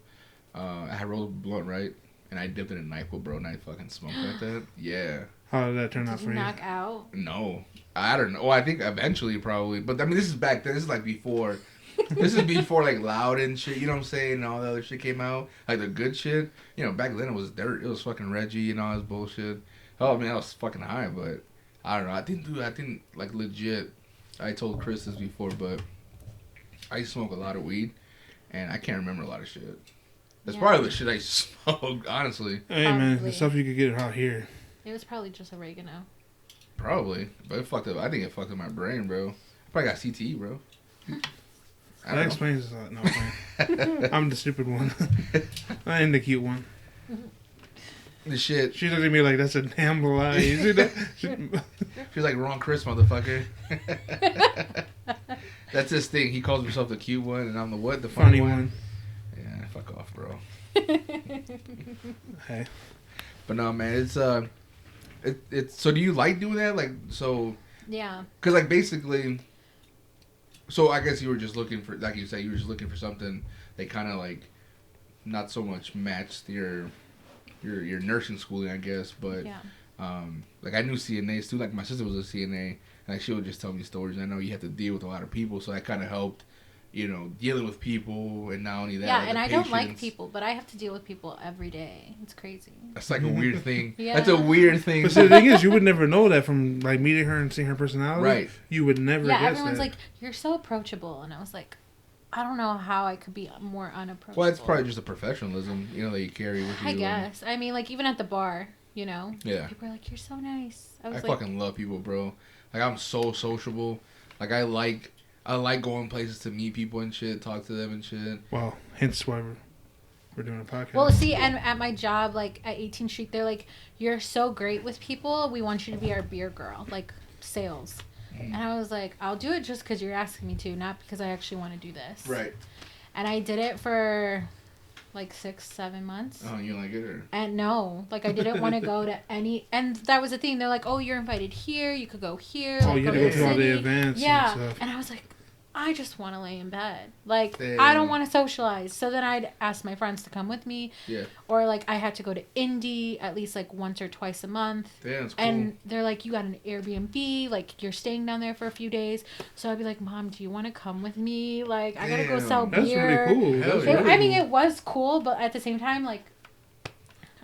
I had rolled a blunt, right? And I dipped it in NyQuil, bro, and I fucking smoked like that. Yeah. How did that turn out for you? Knock out? No. I don't know. Well, I think eventually, probably. But, I mean, this is back then. This is, like, before. This is before, like, Loud and shit, you know what I'm saying? And all the other shit came out. Like, the good shit. Back then it was dirt. It was fucking Reggie and all this bullshit. Oh, man, I was fucking high, but I don't know. I think, like, legit, I told Chris this before, but I used to smoke a lot of weed, and I can't remember a lot of shit. That's probably the shit I smoked, honestly. Hey, man, the stuff you could get out here. It was probably just oregano. Probably. But it fucked up. I think it fucked up my brain, bro. I probably got CTE, bro. That explains a lot. No, I'm the stupid one. I am the cute one. The shit. She looked at me like, that's a damn lie. You see that? She's like, wrong Chris, motherfucker. That's his thing. He calls himself the cute one, and I'm the what? The funny one. Yeah, fuck off, bro. Hey. But no, man, it's so do you like doing that? Like, so... Yeah. Because, like, basically... So, I guess you were just looking for... Like you said, you were just looking for something that kind of, like, not so much matched your nursing schooling, I guess. But, Yeah. like, I knew CNAs, too. Like, my sister was a CNA. And, like, she would just tell me stories. And I know you have to deal with a lot of people. So, that kind of helped, you know, dealing with people. And not only that, Yeah, like, and the I patients. don't like people, but I have to deal with people every day. It's crazy. That's, like, a weird thing. Yeah. That's a weird thing. But see, the thing is, you would never know that from, like, meeting her and seeing her personality. Right. You would never Yeah, guess everyone's that. like, you're so approachable. And I was like, I don't know how I could be more unapproachable. Well, it's probably just a professionalism, you know, that you carry with you. I guess. I mean, like, even at the bar, you know? Yeah. People are like, you're so nice. I like, fucking love people, bro. Like, I'm so sociable. Like, I like going places to meet people and shit, talk to them and shit. Well, hence why we're doing a podcast. Well, see, and at my job, like, at 18th Street, they're like, you're so great with people. We want you to be our beer girl, like, sales. And I was like, I'll do it just because you're asking me to, not because I actually want to do this. Right. And I did it for, like, 6-7 months. Oh, you like it? Or? And no, like, I didn't want to go to any... And that was the thing. They're like, oh, you're invited here. You could go here. Oh, like, you had to to go to all the city." events Yeah. and stuff. And I was like, I just want to lay in bed. Like, Damn. I don't want to socialize. So then I'd ask my friends to come with me. Yeah. Or, like, I had to go to Indy at least, like, once or twice a month. Damn, that's cool. And they're like, you got an Airbnb. Like, you're staying down there for a few days. So I'd be like, Mom, do you want to come with me? Like, I got to go Damn. sell That's beer. really cool. Hell That's yeah. really I mean, cool. it was cool, but at the same time, like...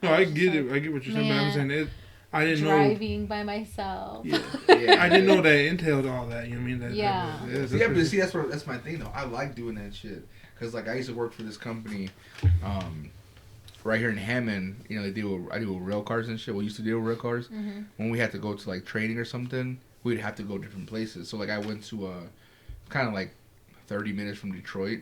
No, I was get just it. I get what you're saying, but I'm man, saying it. I didn't driving by myself. know. Yeah. I didn't know that entailed all that. You know what I mean? That, Yeah. Yeah, but see, that's my thing, though. I like doing that shit. Because, like, I used to work for this company right here in Hammond. You know, I do rail cars and shit. We used to deal with rail cars. Mm-hmm. When we had to go to, like, training or something, we'd have to go different places. So, like, I went to kind of, like, 30 minutes from Detroit.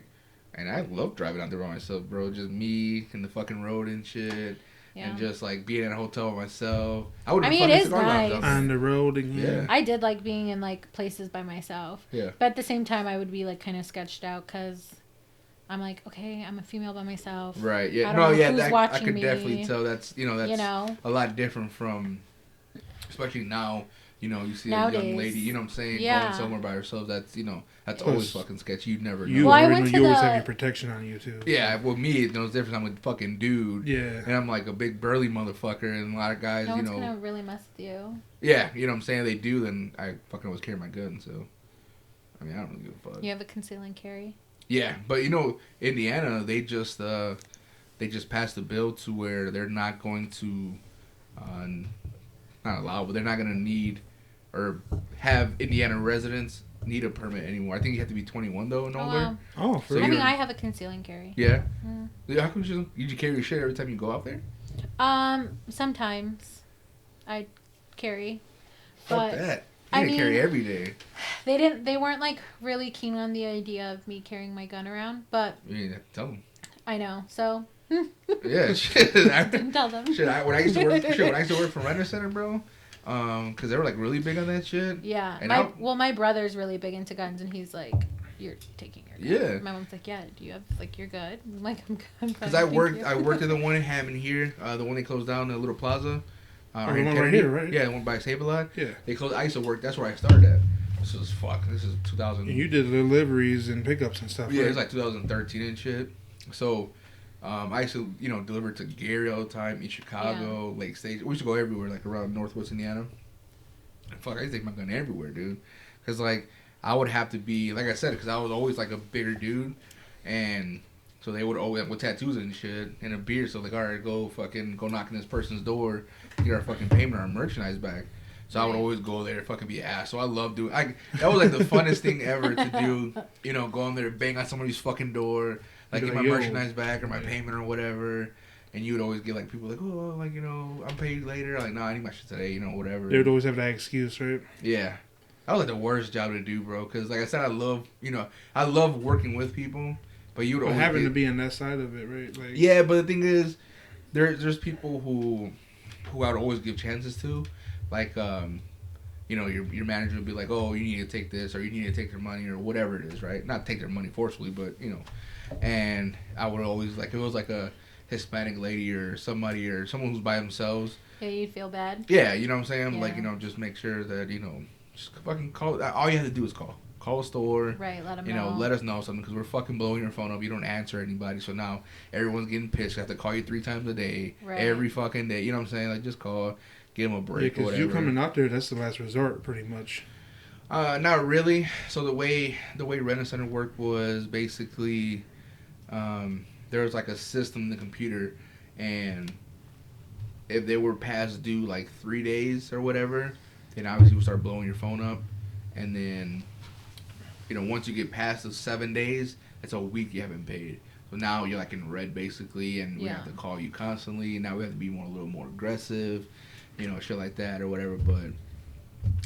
And I love driving out there by myself, bro. Just me in the fucking road and shit. Yeah. And just, like, being in a hotel by myself. I mean, it is nice. On the road again. Yeah. I did like being in, like, places by myself. Yeah. But at the same time, I would be, like, kind of sketched out because I'm like, okay, I'm a female by myself. Right, yeah. I don't know who's I watching could me. definitely tell that's know? a lot different from, especially now, you know, you see a Nowadays. young lady, you know what I'm saying, Yeah. going somewhere by herself, that's, you know, that's Plus, always fucking sketchy. You'd never know. You Well, I already went know to you always the- have your protection on you too. Yeah, well, me, it knows different. I'm a fucking dude. Yeah. And I'm like a big burly motherfucker, and a lot of guys, No you one's know. going to really mess with you. Yeah, you know what I'm saying? They do, then I fucking always carry my gun, so. I mean, I don't really give a fuck. You have a conceal and carry? Yeah, but you know, Indiana, they just passed a bill to where they're not going to, not allow, but they're not going to need or have Indiana residents need a permit anymore. I think you have to be 21 though and Oh, older. wow. Oh, for So I mean, you're- I have a conceal and carry. Yeah. Mm. Yeah, how come you carry your shit every time you go out there? Sometimes I carry. Fuck But that. I You gotta carry mean- every day. They weren't like really keen on the idea of me carrying my gun around, but You didn't have to tell them. I know. So Yeah, shit. didn't tell them. When I used to work for Renter Center, bro, because they were like really big on that shit. Yeah. And My brother's really big into guns, and he's like, "You're taking your gun." Yeah. My mom's like, "Yeah. Do you have like you're good?" I'm like, "I'm good." Because I worked in the one in Hammond here, the one they closed down, the little plaza. the one right here, right? Yeah, the one by Save-A-Lot. Yeah. They closed. I used to work. That's where I started at. This is 2000. And you did deliveries and pickups and stuff. Yeah, right? it's like 2013 and shit. So, I used to, deliver to Gary all the time, East Chicago, Lake State. We used to go everywhere, like around Northwest Indiana. Fuck, I used to take my gun everywhere, dude. Because, like, I would have to be, like I said, because I was always, like, a bigger dude. And so they would always, with tattoos and shit, and a beard. So, like, all right, go knock on this person's door, get our fucking payment, our merchandise back. So I would always go there, fucking be ass. So I love doing. That was like the funnest thing ever to do. Go in there, bang on somebody's fucking door, like get my merchandise back or my payment or whatever. And you would always get like people like, oh, like I'm paid later. Like, no, I need my shit today. Whatever. They would always have that excuse, right? Yeah, that was like the worst job to do, bro. Because like I said, I love working with people, but you would always having to be on that side of it, right? Like, yeah, but the thing is, there's people who who I would always give chances to, like you know, your manager would be like, oh, you need to take this, or you need to take their money, or whatever it is, right? Not take their money forcefully, but you know. And I would always like, if it was like a Hispanic lady or somebody or someone who's by themselves. Yeah, you'd feel bad. Yeah, you know what I'm saying? Yeah. Like, you know, just make sure that, you know, just fucking call. All you have to do is call. Call a store. Right, let them you know. Let us know something, because we're fucking blowing your phone up. You don't answer anybody, so now everyone's getting pissed. I have to call you 3 times a day, right. every fucking day. You know what I'm saying? Like, just call, give them a break or whatever. You coming out there, that's the last resort, pretty much. Not really. So the way Rent-A-Center worked was basically, there was like a system in the computer, and if they were past due like 3 days or whatever, then obviously we'll start blowing your phone up, and then, you know, once you get past the 7 days, it's a week you haven't paid. So now you're like in red basically, and we have to call you constantly. Now we have to be a little more aggressive, you know, shit like that or whatever. But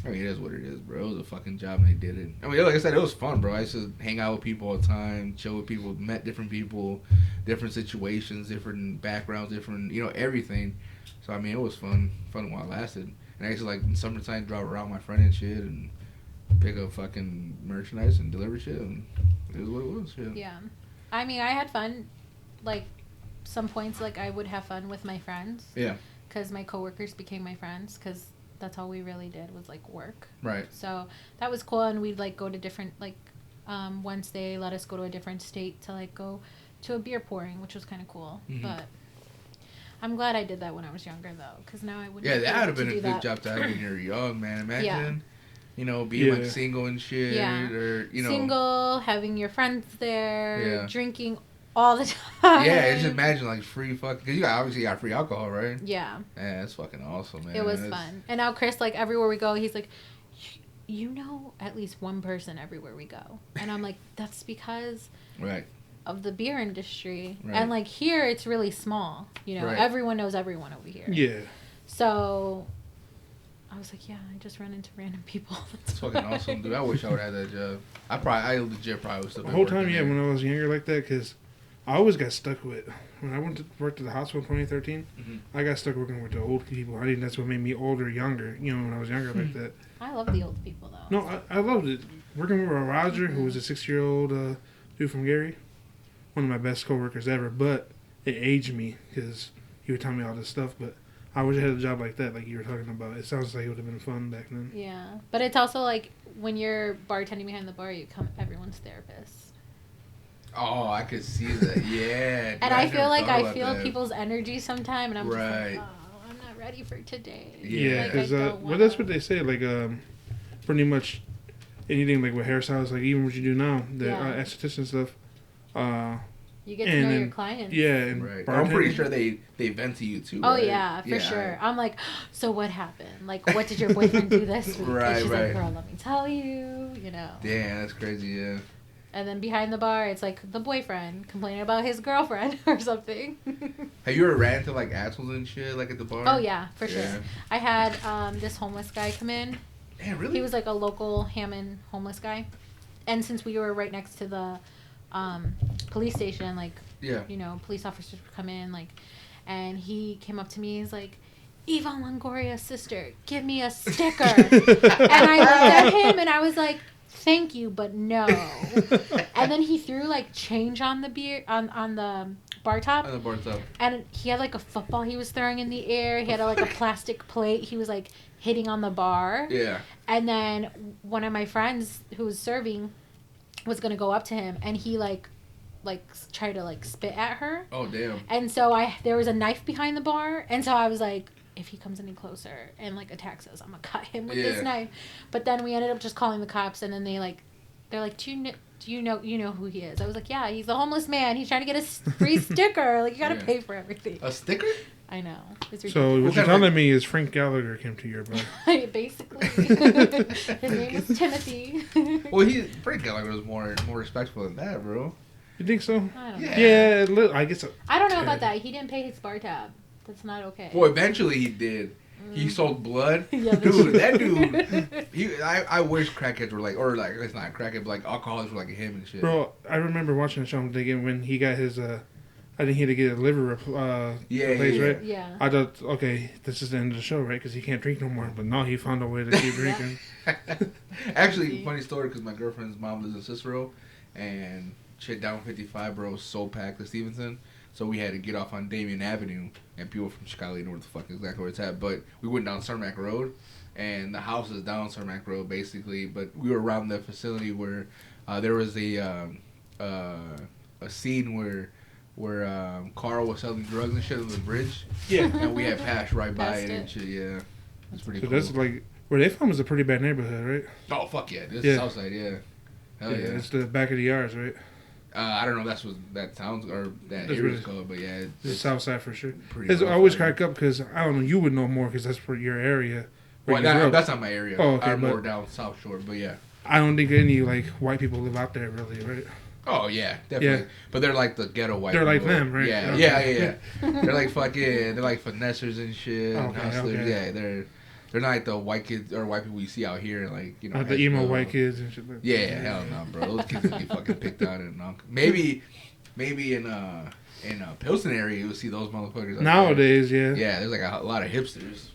I mean, it is what it is, bro. It was a fucking job, and they did it. I mean, like I said, it was fun, bro. I used to hang out with people all the time, chill with people, met different people, different situations, different backgrounds, different, you know, everything. So I mean, it was fun while it lasted. And I used to, like, in summertime, drive around with my friend and shit, and pick up fucking merchandise and deliver shit, and it was what it was. Yeah. I mean, I had fun. Like, some points, like, I would have fun with my friends. Yeah. Because my coworkers became my friends, because that's all we really did was, like, work. Right. So that was cool, and we'd, like, go to different, like, once they let us go to a different state to, like, go to a beer pouring, which was kind of cool. Mm-hmm. But I'm glad I did that when I was younger, though, because now I wouldn't. Yeah, that would have been a good good job to have when you're young, man. Imagine. Yeah. You know, being like single and shit, or you know, single, having your friends there, Yeah. drinking all the time. Yeah, just imagine like free fucking, because you obviously got free alcohol, right? Yeah. Yeah, that's fucking awesome, man. It was fun. And now Chris, like, everywhere we go, he's like, you know at least one person everywhere we go. And I'm like, that's because Right. of the beer industry. Right. And, like, here it's really small. You know, Right. everyone knows everyone over here. Yeah. So I was like, yeah, I just run into random people. That's fucking awesome, dude. I wish I would have had that job. I legit probably would still The been whole time, working yeah, there. when I was younger like that, because I always got stuck with, when I went to work at the hospital in 2013, I got stuck working with the old people. I think that's what made me older, younger, you know, when I was younger like that. I love the old people, though. No, I loved it. Working with Roger, who was a 6-year-old dude from Gary, one of my best coworkers ever, but it aged me because he would tell me all this stuff, but I wish I had a job like that, like you were talking about. It sounds like it would have been fun back then. Yeah. But it's also like when you're bartending behind the bar, you become everyone's therapist. Oh, I could see that. Yeah. Dude, And I feel like I feel that. people's energy sometime, and I'm just Right. like, oh, I'm not ready for today. Yeah, Like, because I that's what they say, like, pretty much anything, like with hairstyles, like even what you do now, the esthetician stuff, you get to know your clients. yeah, and Right. I'm pretty sure they vent to you too. Oh right? yeah, for sure. I'm like, so what happened? Like, what did your boyfriend do this week? Right, and she's right. like, girl, let me tell you, you know. Damn, that's crazy. Yeah. And then behind the bar, it's like the boyfriend complaining about his girlfriend or something. Have you ever ran into like assholes and shit like at the bar? Oh yeah, for sure. Yeah. I had this homeless guy come in. Damn, really? He was like a local Hammond homeless guy, and since we were right next to the police station, like you know, police officers would come in, like, and he came up to me. He's like, Yvonne Longoria's sister, give me a sticker. And I looked at him and I was like, thank you, but no. And then he threw like change on the beer on the bar top. On the bar top. And he had like a football he was throwing in the air. He had like a plastic plate. He was like hitting on the bar. Yeah. And then one of my friends who was serving was gonna go up to him, and he like tried to like spit at her. Oh damn. And so there was a knife behind the bar, and so I was like, if he comes any closer and like attacks us, I'm gonna cut him with this knife. But then we ended up just calling the cops, and then they're like, do you know who he is? I was like, yeah, he's a homeless man. He's trying to get a free sticker. Like, you gotta pay for everything. A sticker? I know. It's ridiculous. So what you're telling me is Frank Gallagher came to your bar. Basically. His name is Timothy. Well, Frank Gallagher was more respectful than that, bro. You think so? I don't know. Yeah, I guess. I don't know about that. He didn't pay his bar tab. That's not okay. Well, eventually he did. He sold blood. Yeah, Dude, that dude. I wish crackheads were like, or like, it's not crackhead, but like alcoholics were like him and shit. Bro, I remember watching the show when he got his I think he had to get a liver replaced, right? Yeah. I thought, okay, this is the end of the show, right? Because he can't drink no more. But no, he found a way to keep drinking. Actually, funny story because my girlfriend's mom lives in Cicero, and shit down 55, bro, was so packed to Stevenson. So we had to get off on Damien Avenue, and people from Chicago know where the fuck exactly where it's at. But we went down Cermak Road, and the house is down Cermak Road basically. But we were around the facility where there was a scene where Carl was selling drugs and shit on the bridge. Yeah. And we had passed right by Passed it and it. shit. Yeah, it's pretty So cool. that's like where they from is a pretty bad neighborhood, right? Oh fuck yeah, this Yeah. is Southside. Yeah, hell yeah. It's the back of the yards, right? I don't know if that's what that sounds or that That's area what is it- called, but yeah, The south side for sure. pretty. It's, rough I always out here. crack up because I don't know. You would know more because that's for your area. where Well, you grew up. that's not my area. Oh, okay, I'm but- more down South Shore, but yeah. I don't think any like white people live out there really, right? Oh yeah, definitely. Yeah. But they're like the ghetto white. They're like people. them, right? Yeah, Okay. yeah. They're like fucking. They're like finessers and shit. And Okay, hustlers. okay. Yeah, they're not like the white kids or white people you see out here, like you know. The emo Asheville. white kids and shit. Like that. Yeah, hell no, bro. Those kids would get fucking picked on and maybe in Pilsen area you'll see those motherfuckers. Out Nowadays, yeah. there. Yeah, there's like a lot of hipsters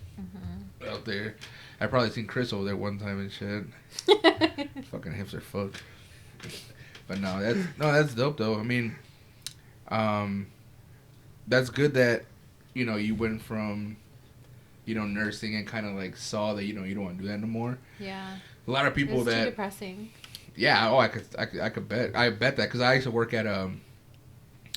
out there. I probably seen Chris over there one time and shit. Fucking hipster fuck. But that's dope though. I mean, that's good that you went from nursing and kind of like saw that you don't want to do that no more. Yeah. A lot of It people was too that depressing. yeah, I could bet that because I used to work at a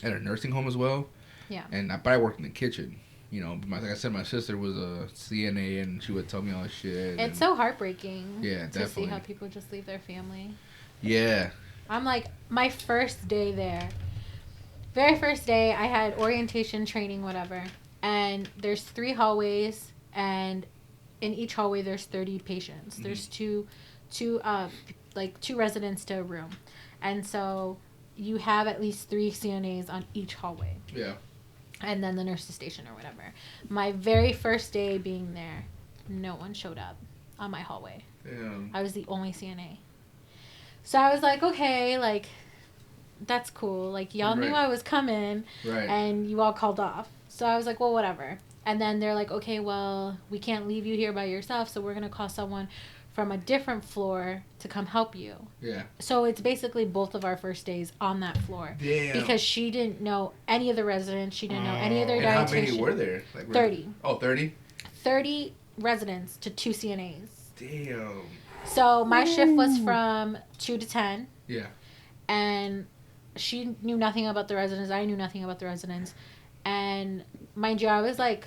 nursing home as well. Yeah. But I worked in the kitchen. Like I said, my sister was a CNA and she would tell me all this shit. It's so heartbreaking. Yeah, to definitely. see how people just leave their family. Yeah. I'm like, my first day there, very first day, I had orientation training, whatever, and there's 3 hallways, and in each hallway there's 30 patients. Mm-hmm. There's two residents to a room, and so you have at least 3 CNAs on each hallway. Yeah. And then the nurse's station or whatever. My very first day being there, no one showed up on my hallway. Damn. I was the only CNA. So I was like, okay, like, that's cool. Like, y'all knew Right. I was coming, Right. and you all called off. So I was like, well, whatever. And then they're like, okay, well, we can't leave you here by yourself, so we're going to call someone from a different floor to come help you. Yeah. So it's basically both of our first days on that floor. Damn. Because she didn't know any of the residents. She didn't know any of their And how dietitian. many were there? Like, 30. Oh, 30? 30 residents to 2 CNAs. Damn. So my shift was from 2 to 10. Yeah. And she knew nothing about the residents. I knew nothing about the residents. And mind you, I was like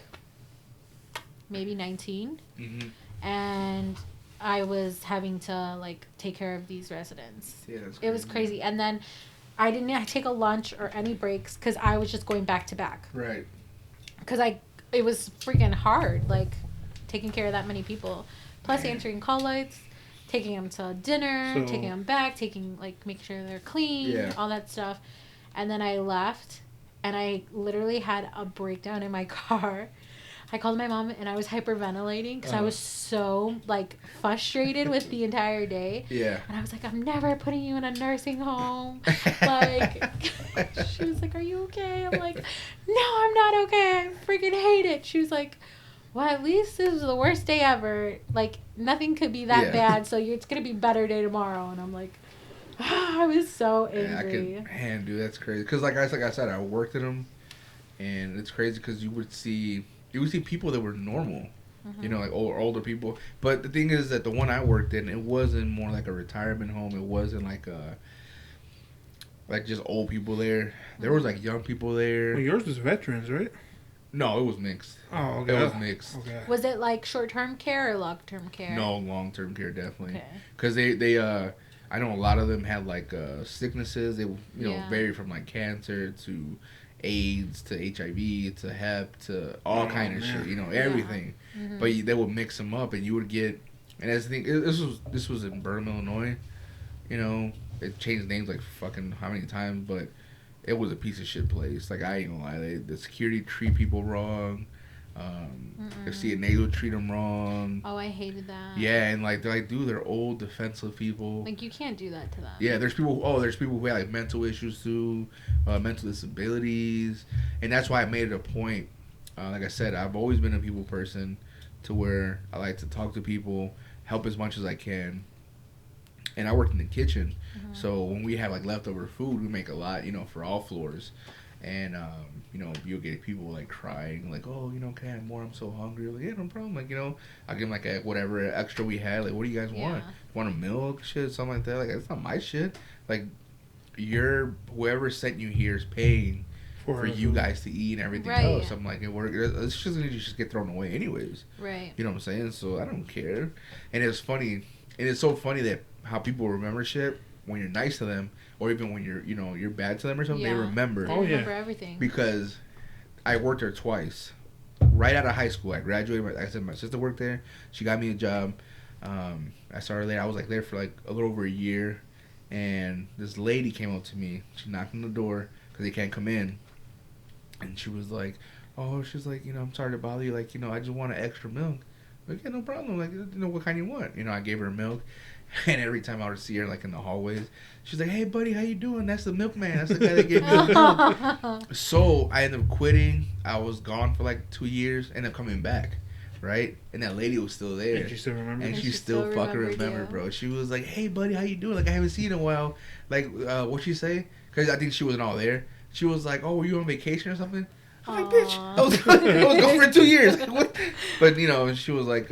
maybe 19. Mm-hmm. And I was having to like take care of these residents. Yeah, that's It was crazy. And then I didn't take a lunch or any breaks because I was just going back to back. Right. Because it was freaking hard, like taking care of that many people. Plus Man. answering call lights, taking them to dinner, So- taking them back, making sure they're clean, Yeah. all that stuff. And then I left, and I literally had a breakdown in my car. I called my mom, and I was hyperventilating because I was so like frustrated with the entire day. Yeah. And I was like, I'm never putting you in a nursing home. Like, she was like, are you okay? I'm like, no, I'm not okay. I freaking hate it. She was like, well, at least this is the worst day ever. Like, nothing could be that Yeah. bad, so it's going to be a better day tomorrow. And I'm like, I was so Yeah, angry. man, dude, that's crazy. Because like I said, I worked in them, and it's crazy because you would see people that were normal, like older people. But the thing is that the one I worked in, it wasn't more like a retirement home. It wasn't like just old people there. There was like young people there. Well, yours was veterans, right? No, it was mixed. Oh, okay. It was mixed. Okay. Was it like short-term care or long-term care? No, long-term care definitely. Okay. Because they I know a lot of them had like sicknesses. They Yeah. vary from like cancer to AIDS to HIV to Hep to all kind of man. shit. Everything. Mhm. But they would mix them up, and you would get. And that's the thing. This was in Burnham, Illinois. It changed names like fucking how many times, but it was a piece of shit place. Like I ain't gonna lie, the security treat people wrong. Their CNAs would treat them wrong. Oh, I hated that. Yeah, and like they're like, dude, they're old, defensive people. Like you can't do that to them. Yeah, there's people. Oh, there's people who have like mental issues too, mental disabilities, and that's why I made it a point. Like I said, I've always been a people person, to where I like to talk to people, help as much as I can. And I worked in the kitchen, so when we have like leftover food, we make a lot, for all floors. And you'll get people like crying, like, oh, can I have more? I'm so hungry. Like, yeah, no problem. Like, I'll give them like whatever extra we had. Like, what do you guys want? Want a milk, shit, something like that? Like, that's not my shit. Like, whoever sent you here is paying for you guys to eat and everything else. I'm like, it's just gonna just get thrown away anyways. Right. You know what I'm saying? So I don't care. And it's funny, and it's so funny that how people remember shit when you're nice to them, or even when you're bad to them or something. They remember. They remember everything. Because I worked there twice. Right out of high school, I graduated. Like I said, my sister worked there. She got me a job. I started there. I was like there for like a little over a year, and this lady came up to me. She knocked on the door because they can't come in, and she was like, "Oh, she's like, I'm sorry to bother you. Like, I just want an extra milk." Like, yeah, no problem. Like, what kind you want? I gave her milk. And every time I would see her, like, in the hallways, she's like, "Hey, buddy, how you doing? That's the milkman. That's the guy that gave me the milk." So I ended up quitting. I was gone for, like, 2 years. Ended up coming back, right? And that lady was still there. And she still remembers? And she still fucking remembered, bro. She was like, "Hey, buddy, how you doing? Like, I haven't seen you in a while." Like, what'd she say? Because I think she wasn't all there. She was like, "Oh, were you on vacation or something?" I'm like, "Bitch, I was gone for 2 years." What? But, she was like,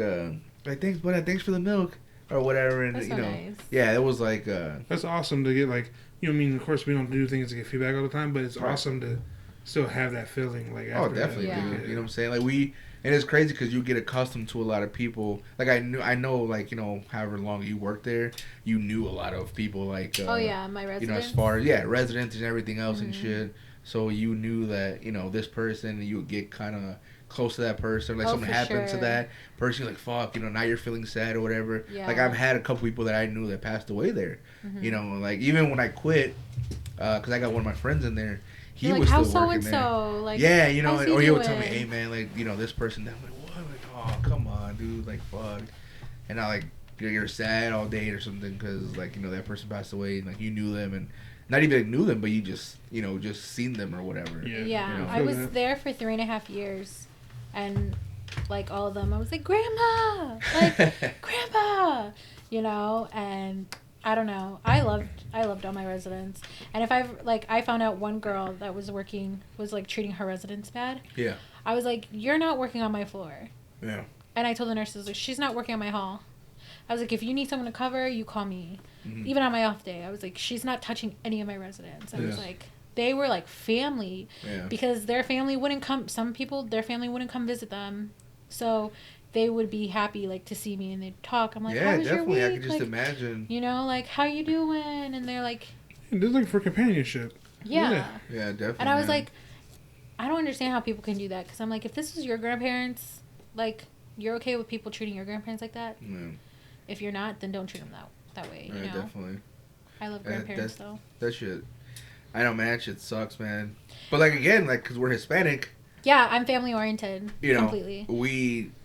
"Thanks, buddy. Thanks for the milk." Or whatever, and That's so nice. Yeah, it was like that's awesome to get, like, of course we don't do things to get feedback all the time, but it's awesome to still have that feeling, like, after definitely, that. dude. You know what I'm saying? Like, and it's crazy because you get accustomed to a lot of people. Like, I know, like, however long you worked there, you knew a lot of people, like, my residents. as far as residents and everything else and shit. So you knew that this person, you would get kind of close to that person, like something happened to that person, like, fuck, now you're feeling sad or whatever. Like, I've had a couple people that I knew that passed away there. Like, even when I quit, because I got one of my friends in there, he was still working there. Like, or he would tell me, "Hey, man, like, this person." I'm like, "What?" Like, "Oh, come on, dude, like, fuck." And I, like, you're sad all day or something because, like, that person passed away and, like, you knew them, and not even knew them, but you just just seen them or whatever. I was there for 3.5 years. And, like, all of them, I was like, "Grandma!" Like, "Grandpa!" And I don't know. I loved all my residents. And if I found out one girl that was like, treating her residents bad. Yeah. I was like, "You're not working on my floor." Yeah. And I told the nurses, like, "She's not working on my hall." I was like, "If you need someone to cover, you call me." Even on my off day, I was like, "She's not touching any of my residents." I was like... They were like family because their family wouldn't come. Some people, their family wouldn't come visit them. So they would be happy like to see me and they'd talk. I'm like, "How was your week?" I could just imagine. Like, "How you doing?" And they're like... They're looking for companionship. Yeah, definitely. And I was like, I don't understand how people can do that. Because I'm like, if this was your grandparents, like, you're okay with people treating your grandparents like that? Yeah. If you're not, then don't treat them that way, definitely. I love grandparents, though. That shit... I know, man. That shit sucks, man. But, like, again, like, because we're Hispanic. Yeah, I'm family oriented. Completely.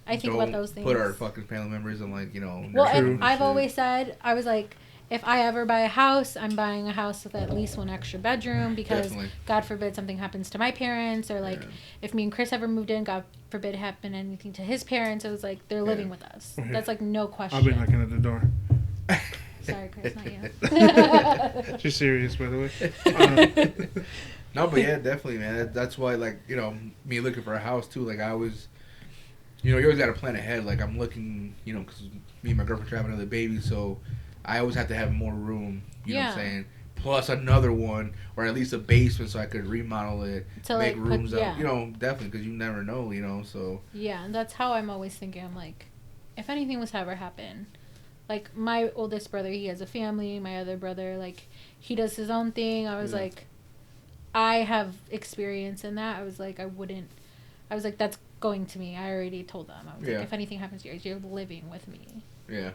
I think about those things. Put our fucking family members in, like, Well, and I've always said, I was like, if I ever buy a house, I'm buying a house with at least one extra bedroom because, God forbid, something happens to my parents. Or, like, if me and Chris ever moved in, God forbid, happen anything to his parents. It was like, they're living with us. Okay. That's, like, no question. I'll be knocking at the door. Sorry, Chris, not you. She's serious, by the way. No, but yeah, definitely, man. That's why, like, me looking for a house, too. Like, I always, you always got to plan ahead. Like, I'm looking, because me and my girlfriend have another baby, so I always have to have more room, you know what I'm saying? Plus another one, or at least a basement so I could remodel it, to make rooms up. Definitely, because you never know, so. Yeah, and that's how I'm always thinking. I'm like, if anything was to ever happen... Like, my oldest brother, he has a family. My other brother, like, he does his own thing. I was like, I have experience in that. I was like, that's going to me. I already told them. I was like, if anything happens to you, you're living with me. Yeah.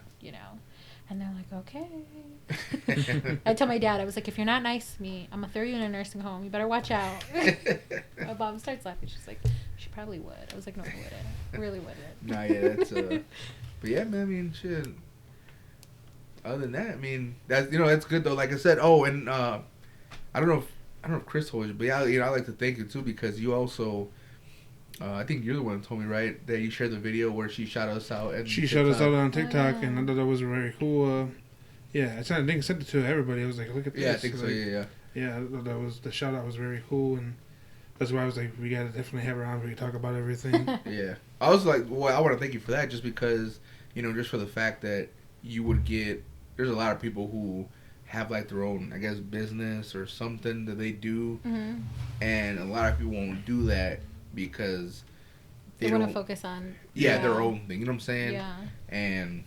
And they're like, "Okay." I told my dad, I was like, "If you're not nice to me, I'm going to throw you in a nursing home. You better watch out." My mom starts laughing. She's like, She probably would. I was like, no, I wouldn't. I really wouldn't. Nah, yeah, that's but yeah, man. I mean, shit. Other than that, I mean, that's good though. Like I said, and I don't know if Chris told you, but yeah, I like to thank you too because you also. I think you're the one who told me, right, that you shared the video where she shot us out. And she shot us out on TikTok, Oh, yeah. and I thought that was very cool. Yeah, I sent it to everybody. I was like, look at this. Yeah, I think so. Like, Yeah. Yeah, I thought that was the shout out was very cool, and that's why I was like, we gotta definitely have her on. We can talk about everything. Yeah, I was like, well, I want to thank you for that, just because just for the fact that you would get. There's a lot of people who have like their own, I guess, business or something that they do, and a lot of people won't do that because they want to focus on their own thing. You know what I'm saying? Yeah. And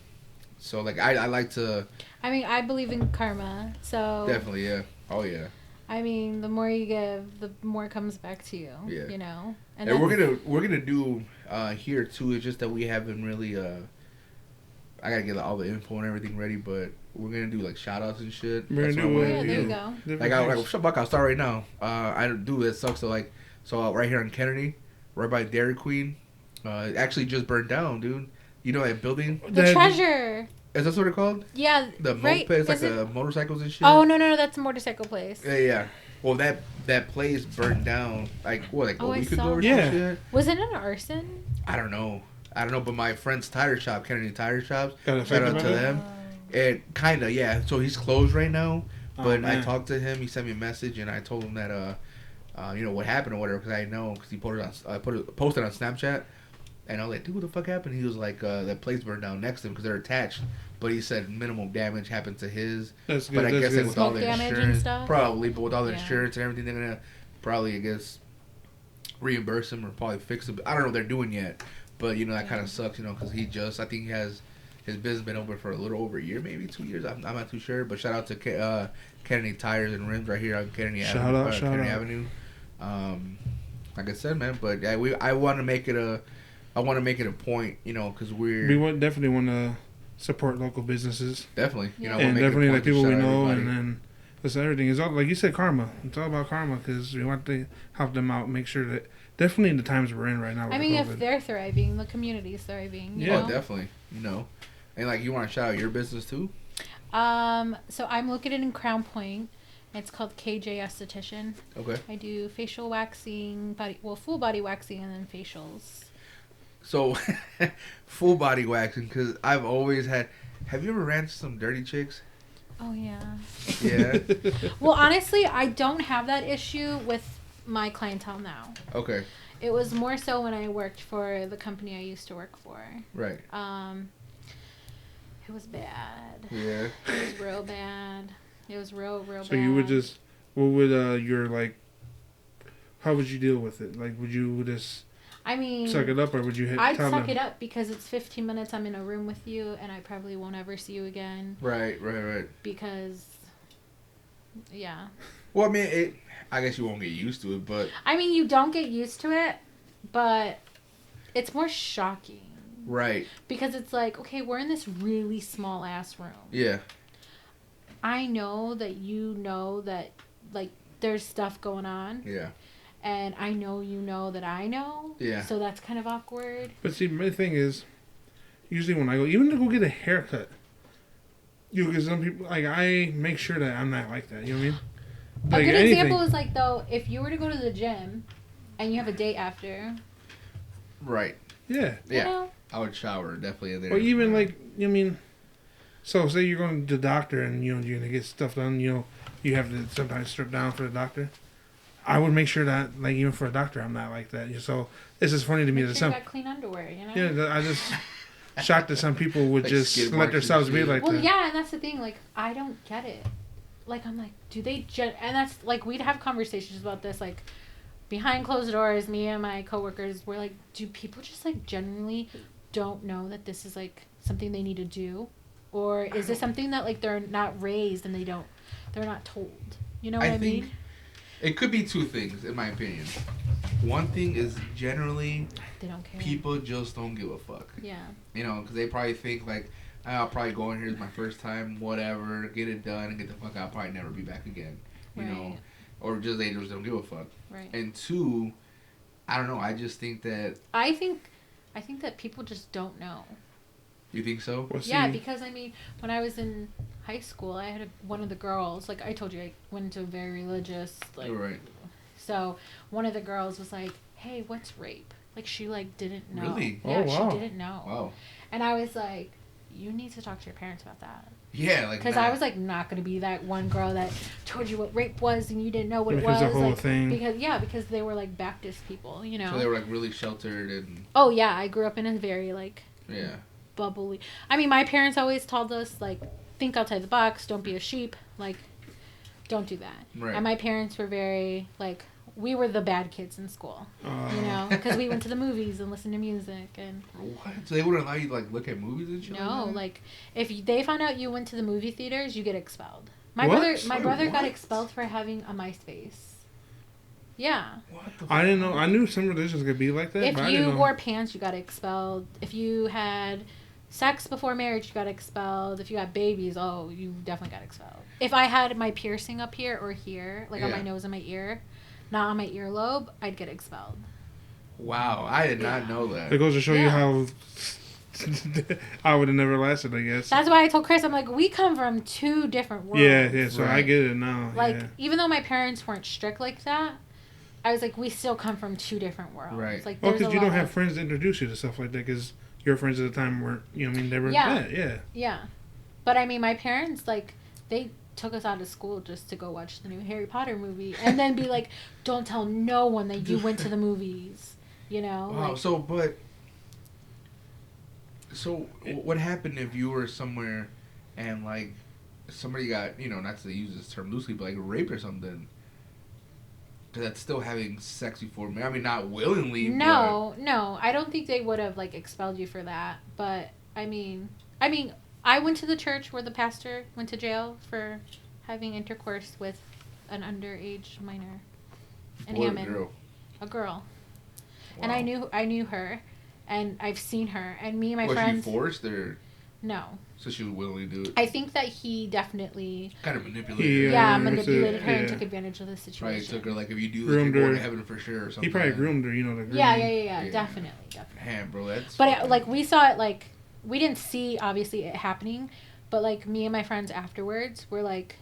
so like I like to. I mean, I believe in karma, so Definitely, yeah. Oh yeah. I mean, the more you give, the more comes back to you. Yeah. You know. And we're gonna do here too. It's just that we haven't really. I gotta get all the info and everything ready, but we're gonna do like shout outs and shit. We're That's gonna what do I wanna there you go. I'll start right now. I do that sucks. So right here on Kennedy, right by Dairy Queen, it actually just burned down, dude. You know that building? The treasure. Is that what it's called? Yeah. The right. mopeds, like the motorcycles and shit. Oh no, that's a motorcycle place. Yeah. Well, that place burned down like a week ago or Yeah. some shit. Was it an arson? I don't know, but my friend's tire shop, Kennedy Tire Shops, Got shout out affected to by them. It kinda, yeah. So he's closed right now, but I man. talked to him. He sent me a message, and I told him that what happened or whatever, because I know because he posted on Snapchat, and I was like, dude, what the fuck happened? He was like, that place burned down next to him because they're attached. But he said minimal damage happened to his. That's good. But I guess good. with all the Smoke damage and insurance, stuff? probably. But with all the Yeah. insurance and everything, they're gonna probably, I guess, reimburse him or probably fix him. I don't know what they're doing yet, but that kind of sucks, because I think he has his business been open for a little over a year, maybe 2 years. I'm not too sure. But shout out to Kennedy Tires and Rims right here on Kennedy Avenue. Like I said, man. But yeah, I want to make it a point, because we definitely want to support local businesses. Definitely, and definitely like people we know, and then that's everything. It's all like you said, karma. It's all about karma because we want to help them out, make sure that definitely in the times we're in right now. I mean, if they're thriving, the community's thriving. You know? Oh, definitely. And like you want to shout out your business too. So I'm located in Crown Point. It's called KJ Esthetician. Okay. I do facial waxing, full body waxing, and then facials. So, full body waxing, because I've always had. Have you ever ran into some dirty chicks? Oh yeah. Yeah. Well, honestly, I don't have that issue with my clientele now. Okay. It was more so when I worked for the company I used to work for. Right. It was bad. Yeah. It was real bad. It was real bad. So you would just, what would your how would you deal with it? Like, would you just suck it up, or would you I'd suck it up because it's 15 minutes I'm in a room with you and I probably won't ever see you again. Right. Because, yeah. Well, I mean, I guess you won't get used to it, but... I mean, you don't get used to it, but it's more shocking. Right. Because it's like, okay, we're in this really small ass room. Yeah. I know that you know that, there's stuff going on. Yeah. And I know you know that I know. Yeah. So that's kind of awkward. But see, my thing is, usually when I go, even to go get a haircut, because some people, I make sure that I'm not like that. You know what I mean? A good example is, though, if you were to go to the gym and you have a date after. Right. Yeah. Yeah. You know? I would shower, definitely, in there. Or even, so say you're going to the doctor and, you're going to get stuff done, you have to sometimes strip down for the doctor. I would make sure that, even for a doctor, I'm not like that. So it's just funny to me that you got clean underwear, Yeah, I just shocked that some people would just let themselves be like that. Well, yeah, and that's the thing. I don't get it. I'm like, do they and that's, we'd have conversations about this, behind closed doors, me and my coworkers were like, do people just, genuinely don't know that this is, something they need to do? Or is this something that, they're not raised and they're not told? You know what I mean? It could be two things, in my opinion. One thing is generally they don't care. People just don't give a fuck. Yeah. Because they probably think I'll probably go in here, it's my first time, whatever, get it done and get the fuck out. I'll probably never be back again. You know, or they just don't give a fuck. Right. And two, I don't know. I just think that. I think that people just don't know. You think so? Well, Yeah, see, because I mean, when I was in high school, I had one of the girls. Like I told you, I went to a very religious. Like, Right. So one of the girls was like, "Hey, what's rape?" Like she like didn't know. Really? Yeah, Oh, wow. she didn't know. Wow. And I was like, "You need to talk to your parents about that." Yeah, like. Because I was like not gonna be that one girl that told you what rape was and you didn't know what it was. Because the whole like, thing. Because they were like Baptist people, you know. So they were like really sheltered and. Oh yeah, I grew up in a very like Yeah. bubbly. I mean, my parents always told us like, think outside the box, don't be a sheep, like, don't do that. Right. And my parents were very like, we were the bad kids in school, you know, because we went to the movies and listened to music and. What? So they wouldn't allow you to like look at movies and shit? No, like, that? like if they found out you went to the movie theaters, you get expelled. My What? brother Wait, got what? expelled for having a MySpace. Yeah. What the I didn't know. I knew some religions could be like that. If but I you didn't know. wore pants, you got expelled. If you had sex before marriage, you got expelled. If you had babies, oh, you definitely got expelled. If I had my piercing up here or here, like on my Yeah. nose and my ear, not on my earlobe, I'd get expelled. Wow, I did not know that. It goes to show you Yeah. how I would have never lasted, I guess. That's why I told Chris, I'm like, we come from two different worlds. Yeah, so I Right. get it now. Like, yeah. even though my parents weren't strict like that, I was like, we still come from two different worlds. Right. Like, Oh, there's because a you don't lot have of- friends to introduce you to stuff like that, because your friends at the time weren't, you know what I mean, they were, Yeah. yeah. Yeah. But I mean, my parents, like, they took us out of school just to go watch the new Harry Potter movie and then be like, don't tell no one that you went to the movies. You know? Wow. Like, So what happened if you were somewhere and like somebody got, you know, not to use this term loosely, but like raped or something? Because that's still having sex before me. I mean, not willingly. no, I don't think they would have, like, expelled you for that. But, I mean, I went to the church where the pastor went to jail for having intercourse with an underage minor But, in boy or Hammond. girl. A girl. Wow. And I knew her, and I've seen her, and me and my Was friends. she forced or No, so she would willingly do it? I think that he definitely Kind of manipulated. Yeah, her. manipulated her and yeah. took advantage of the Probably situation. took her like, if you do this, Groomed you're going her. to heaven for sure or something. He probably like that. groomed her, you know, the groom. Yeah, Yeah. definitely. Damn, bro, that's. But fucking- like we saw it, like we didn't see obviously it happening, but like me and my friends afterwards were like,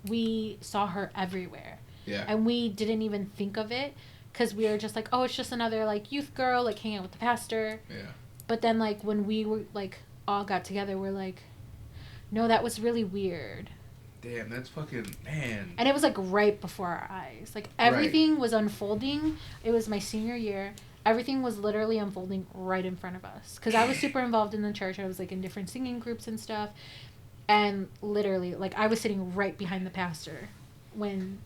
we saw her everywhere, Yeah. and we didn't even think of it because we were just like, oh, it's just another like youth girl like hanging out with the pastor. Yeah. But then like when we were like all got together, we're like, no, that was really weird. Damn, that's fucking man. And it was like right before our eyes. Like everything was unfolding. It was my senior year. Everything was literally unfolding right in front of us. Because I was super involved in the church. I was like in different singing groups and stuff. And literally, like I was sitting right behind the pastor when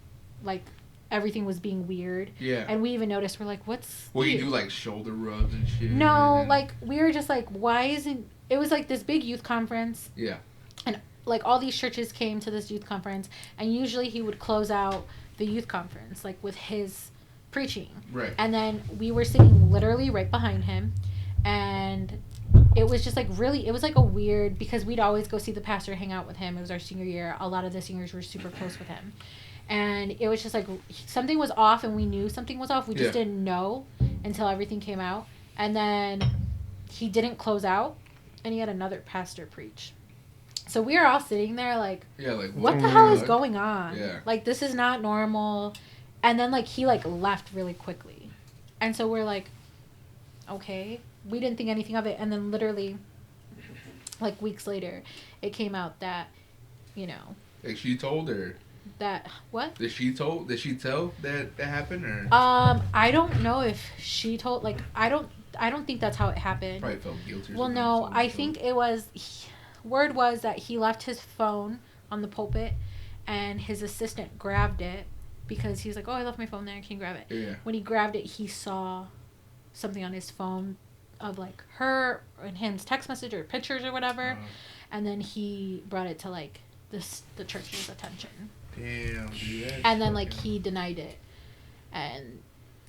like everything was being weird. Yeah. And we even noticed, we're like, what's... Well, you do like shoulder rubs and shit. No, and- like we were just like, why isn't... It was like this big youth conference. Yeah. And like all these churches came to this youth conference, and usually he would close out the youth conference like with his preaching. Right. And then we were sitting literally right behind him, and it was just like really, it was like a weird, because we'd always go see the pastor, hang out with him. It was our senior year. A lot of the seniors were super close with him. And it was just like something was off, and we knew something was off. We just Yeah. didn't know until everything came out. And then he didn't close out, and he had another pastor preach. So we were all sitting there like, Yeah, like what the the hell is fuck? going on? Yeah. Like, this is not normal. And then, like, he, like, left really quickly. And so we're like, okay. We didn't think anything of it. And then literally, like, weeks later, it came out that, you know, Like she told her. that, what? Did she tell that happened or? I don't know if she told, like, I don't think that's how it happened. Probably felt guilty. Or Well, something, no, so I she think told- it was, word was that he left his phone on the pulpit, and his assistant grabbed it because he's like, oh, I left my phone there, can you grab it? Yeah. When he grabbed it, he saw something on his phone of like her and his text message or pictures or whatever, and then he brought it to like the church's attention, Damn, dude. That's and then like fucking- he denied it, and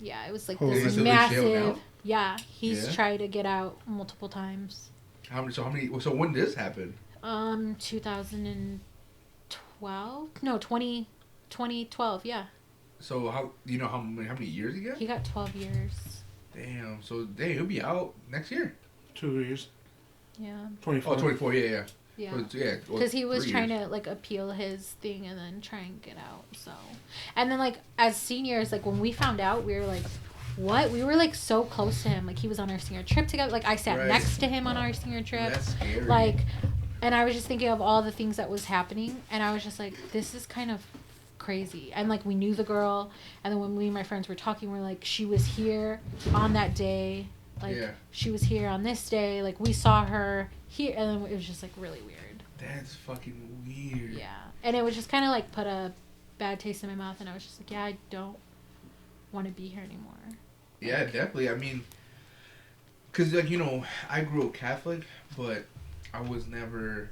yeah, it was like Oh, this is he in jail massive. now? Yeah, he's Yeah? tried to get out multiple times. How many? So when did this happen? 2012? No, 2012, yeah. So how you know how many years he got? He got 12 years. Damn. So he'll be out next year. 2 years. Yeah. 24. Oh, 24. Yeah. Yeah. So yeah. Because he was 3 trying years. to like appeal his thing and then try and get out. So, and then like as seniors, like when we found out, we were like, what? We were like so close to him. Like he was on our senior trip together. Like I sat Right. next to him on our senior trip. That's scary. Like, and I was just thinking of all the things that was happening, and I was just like, this is kind of crazy. And like we knew the girl, and then when me and my friends were talking, we're like, she was here on that day. Like Yeah. she was here on this day. Like we saw her here, and then it was just like really weird. That's fucking weird. Yeah, and it was just kind of like put a bad taste in my mouth, and I was just like, yeah, I don't want to be here anymore. Yeah, definitely. I mean, cause like I grew up Catholic, but I was never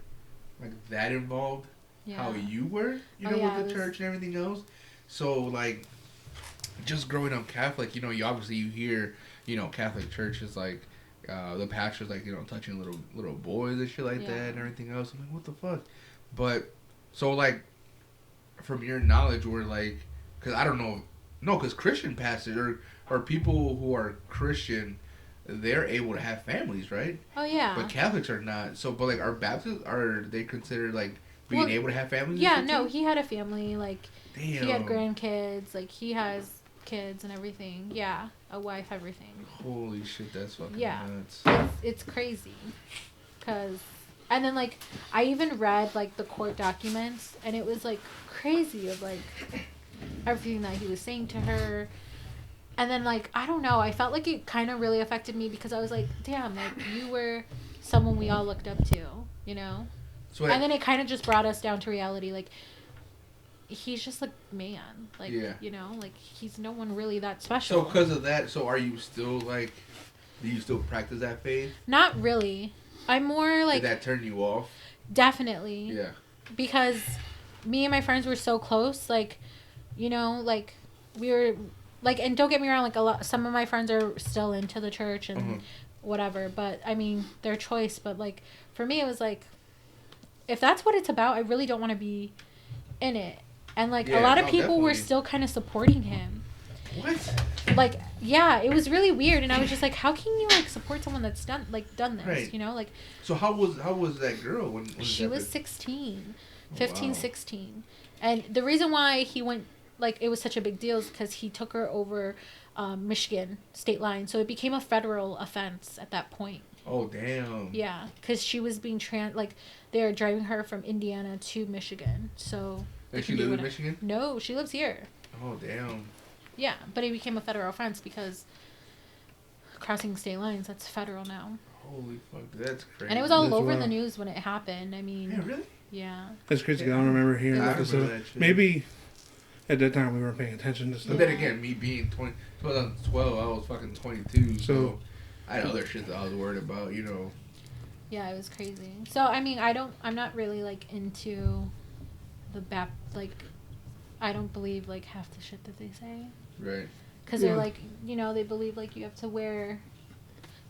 like that involved. Yeah. How you were, Oh, yeah, with the church and everything else. So like, just growing up Catholic, you obviously you hear, Catholic church is like, the pastor's like, touching little boys and shit like Yeah. that and everything else. I'm like, what the fuck? But so like, from your knowledge, we're like, cause I don't know, no, cause Christian pastors or people who are Christian, they're able to have families, right? Oh yeah. But Catholics are not. So, but like, are Baptists, are they considered like being able to have families? Yeah, and shit no, too? he had a family. Like Damn. he had grandkids. Like he has kids and everything. Yeah, a wife, everything. Holy shit, that's fucking Yeah. nuts. It's crazy, cause, and then like I even read like the court documents, and it was like crazy of like everything that he was saying to her. And then, like, I don't know. I felt like it kind of really affected me because I was like, damn, like, you were someone we all looked up to, So and then it kind of just brought us down to reality. Like, he's just a man. Like, Yeah. like, he's no one really that special. So, because of that, so are you still, like, do you still practice that faith? Not really. I'm more like... Did that turn you off? Definitely. Yeah. Because me and my friends were so close. Like, like, we were... Like, and don't get me wrong, like, some of my friends are still into the church and whatever, but, I mean, their choice, but, like, for me, it was, like, if that's what it's about, I really don't want to be in it. And, like, a lot of people were still kind of supporting him. What? Like, yeah, it was really weird, and I was just like, how can you, like, support someone that's done this, Right. Like... So how was that girl when she was 16, Oh, 15, wow. 16. And the reason why he went... Like, it was such a big deal is because he took her over Michigan state line. So it became a federal offense at that point. Oh, damn. Yeah, because she was being they were driving her from Indiana to Michigan. So... And she lives in Michigan? No, she lives here. Oh, damn. Yeah, but it became a federal offense because crossing state lines, that's federal now. Holy fuck, that's crazy. And it was all That's over wild. the news when it happened. I mean... Yeah, really? Yeah. That's crazy. 'Cause I don't remember hearing I about this remember stuff. that shit. Maybe at that time we weren't paying attention to stuff. But then again, me being 2012, I was fucking 22, so So- I had other shit that I was worried about, Yeah, it was crazy. So, I mean, I'm not really, like, into the I don't believe, like, half the shit that they say. Right. Because Yeah. they're, like, they believe, like, you have to wear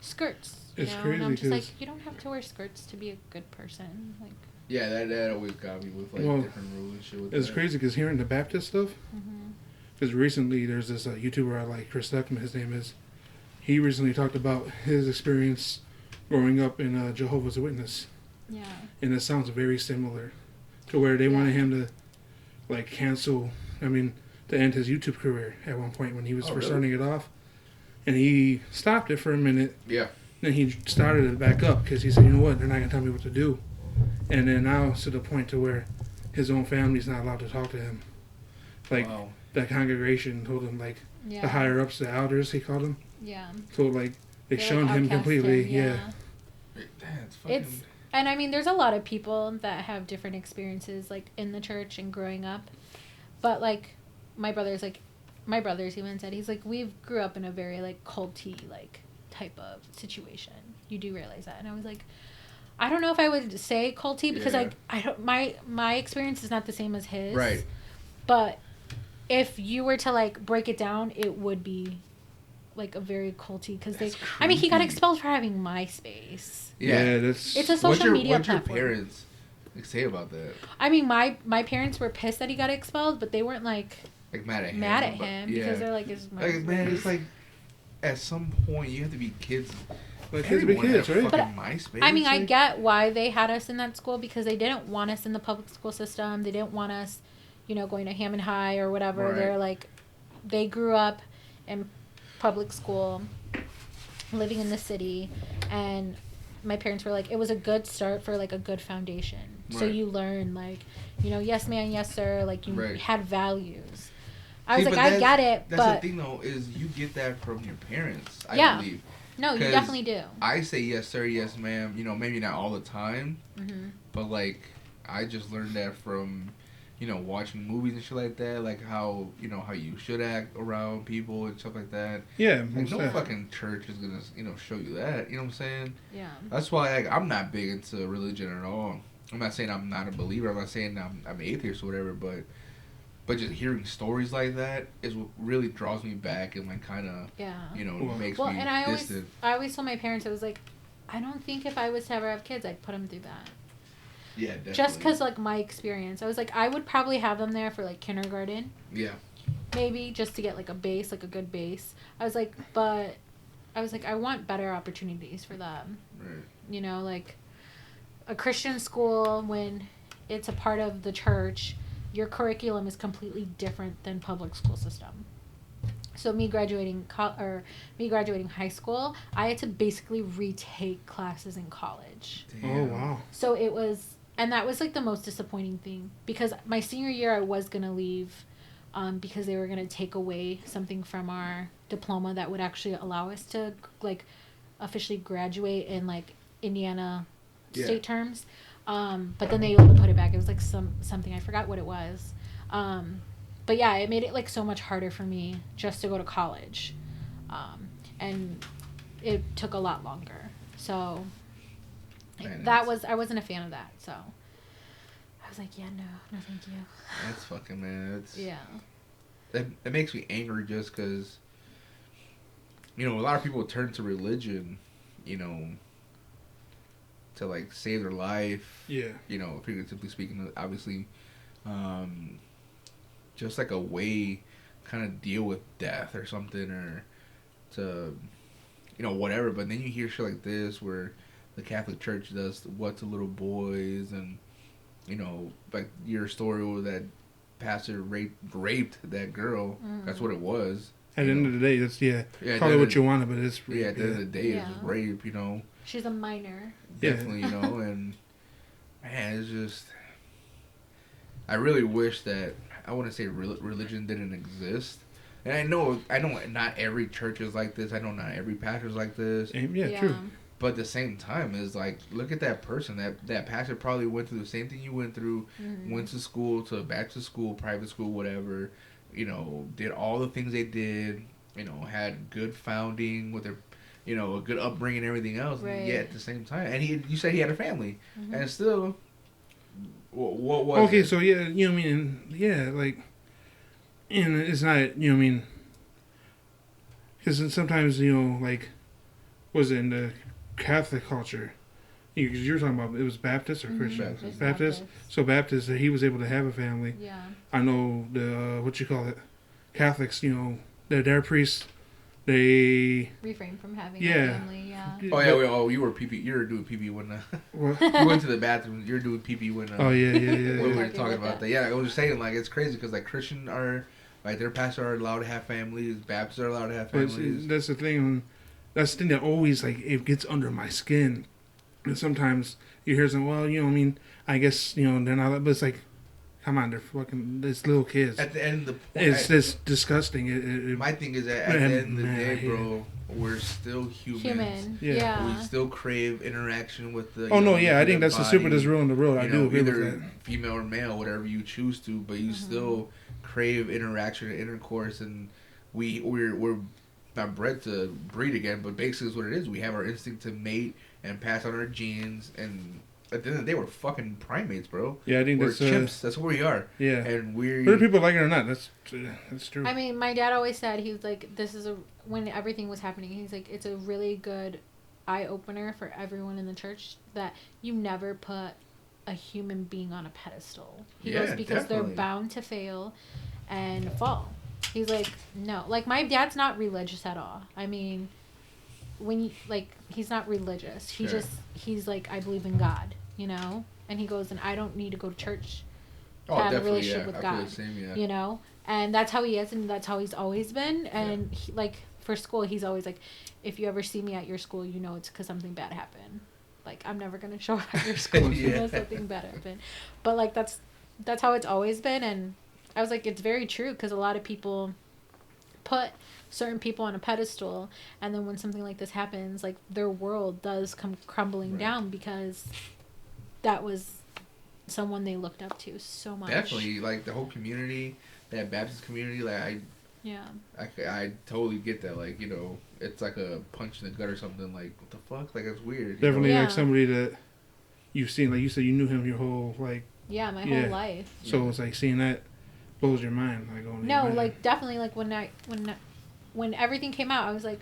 skirts, It's And crazy I'm just like, 'cause- you don't have to wear skirts to be a good person. Like, Yeah, that always got me with, like, Well, different rules and shit with It's that. crazy because hearing the Baptist stuff, mhm. because recently there's this YouTuber I like, Chris Duckman, his name is. He recently talked about his experience growing up in Jehovah's Witness, Yeah. and it sounds very similar to where they wanted him to, like, cancel. I mean, to end his YouTube career at one point when he was first starting it off, and he stopped it for a minute. Yeah. Then he started it back up because he said, you know what, they're not gonna tell me what to do. And then now it's to the point to where his own family's not allowed to talk to him. Like, Wow. that congregation told him, like, Yeah. the higher ups, the elders, he called them. Yeah. So, like, they They, shunned like, him outcast completely. him, Yeah. That's fucking... It's and I mean, there's a lot of people that have different experiences, like in the church and growing up. But like, my brothers even said he's like, we grew up in a very like culty like type of situation. You do realize that, and I was like, I don't know if I would say culty because Yeah. I don't my experience is not the same as his. Right. But if you were to like break it down, it would be like a very culty because they. I mean, he got creepy. expelled for having MySpace. Yeah. That's... It's a social media What's your platform. parents like, say about that? I mean, my parents were pissed that he got expelled, but they weren't like like mad at him yeah. because they're like, "Is my like man, it's like at some point you have to be kids. Like kids be kids, right? But MySpace. I mean, like, I get why they had us in that school because they didn't want us in the public school system. They didn't want us, going to Hammond High or whatever. Right. They're like, they grew up in public school, living in the city, and my parents were like, it was a good start for like a good foundation. Right. So you learn like, yes ma'am, yes sir, like you had values. I was like, I get it, that's but the thing though, is you get that from your parents, I believe. No, you definitely do. I say yes sir, yes ma'am, maybe not all the time, mm-hmm. but like I just learned that from watching movies and shit like that, like how how you should act around people and stuff like that. Yeah, like no fucking church is gonna show you that. You know what I'm saying? Yeah. That's why I'm not big into religion at all. I'm not saying I'm not a believer. I'm not saying I'm atheist or whatever, but just hearing stories like that is what really draws me back and like kind of makes me and distant. I always told my parents, I was like, I don't think if I was to ever have kids, I'd put them through that. Yeah, definitely. Just because, like, my experience. I was like, I would probably have them there for, like, kindergarten. Yeah. Maybe, just to get, like, a base, like, a good base. I was like, I want better opportunities for them. Right. Like, a Christian school, when it's a part of the church, your curriculum is completely different than public school system. So me graduating high school, I had to basically retake classes in college. Damn. Oh, wow. So it was... And that was, like, the most disappointing thing. Because my senior year, I was going to leave because they were going to take away something from our diploma that would actually allow us to, like, officially graduate in, like, Indiana state terms. But then they put it back. It was, like, something. I forgot what it was. But, yeah, it made it, like, so much harder for me just to go to college. And it took a lot longer. So... Man, I wasn't a fan of that, so I was like, yeah, no, thank you. That's fucking, man. Yeah. It makes me angry just because, a lot of people turn to religion, to like save their life. Yeah. Figuratively speaking, obviously, just like a way kind of deal with death or something, or to, whatever. But then you hear shit like this where the Catholic Church does what to little boys, and like your story where that pastor raped that girl. Mm-hmm. That's what it was. At the end of the day, it's call it what you want, but it's at the end of the day, it's rape. She's a minor. Definitely, and man, it's just. I really wish that I wouldn't say religion didn't exist. And I know not every church is like this. I know not every pastor is like this. Yeah, true. But at the same time, is like, look at that person. That pastor probably went through the same thing you went through. Mm-hmm. Went to school, back to school, private school, whatever. Did all the things they did. Had good founding with their, a good upbringing and everything else. Right. And yet at the same time, and you said he had a family, mm-hmm. and still, what was okay? It? So yeah, what I mean, like, and it's not, what I mean, because sometimes like, was it in the Catholic culture? Because you're talking about it was Baptist or Christian? Mm-hmm. Baptist. So Baptist, he was able to have a family. Yeah. I know the Catholics. Their priests, they refrain from having a family. Yeah. Oh yeah. You were PP. You were doing PP when you went to the bathroom. You were doing PP when. Oh yeah. When we were talking about that. Yeah, I was just saying like it's crazy because like Christian are like their pastors are allowed to have families. Baptists are allowed to have families. That's the thing. That's the thing that always, like, it gets under my skin. And sometimes you hear some, well, what I mean, I guess, they're not, but it's like, come on, they're fucking, it's little kids. At the end of the point. It's just disgusting. My thing is that at the end of the day, bro, we're still humans. Yeah. We still crave interaction with the... Oh, no, yeah, I think that's the stupidest rule in the world. I do agree with that. Either female or male, whatever you choose to, but you still crave interaction and intercourse, and we're not bred to breed again, but basically is what it is. We have our instinct to mate and pass on our genes, and at the end of the day, we're fucking primates, bro. Yeah, I think we're that's chimps. That's what we are. Yeah, and whether people like it or not, that's true. I mean, my dad always said, he was like, when everything was happening, he's like, it's a really good eye opener for everyone in the church that you never put a human being on a pedestal. He goes, because they're bound to fail. and fall. He's like, no. Like, my dad's not religious at all. I mean, he's not religious. He's like, I believe in God, you know? And he goes, and I don't need to go to church to have a relationship with God, you know? And that's how he is, and that's how he's always been. And he, like, for school, he's always like, if you ever see me at your school, you know it's because something bad happened. Like, I'm never going to show up at your school if you know something bad happened. But, like, that's how it's always been. And I was like, it's very true, because a lot of people put certain people on a pedestal, and then when something like this happens, like, their world does come crumbling down, because that was someone they looked up to so much. Definitely, like, the whole community, that Baptist community, like, I totally get that. Like, you know, it's like a punch in the gut or something. Like, what the fuck? Like, it's weird. Definitely, like somebody that you've seen, like you said, you knew him your whole, like... Yeah, my whole life. So it's like seeing that blows your mind. Like, no, like, definitely, like, when everything came out, I was like,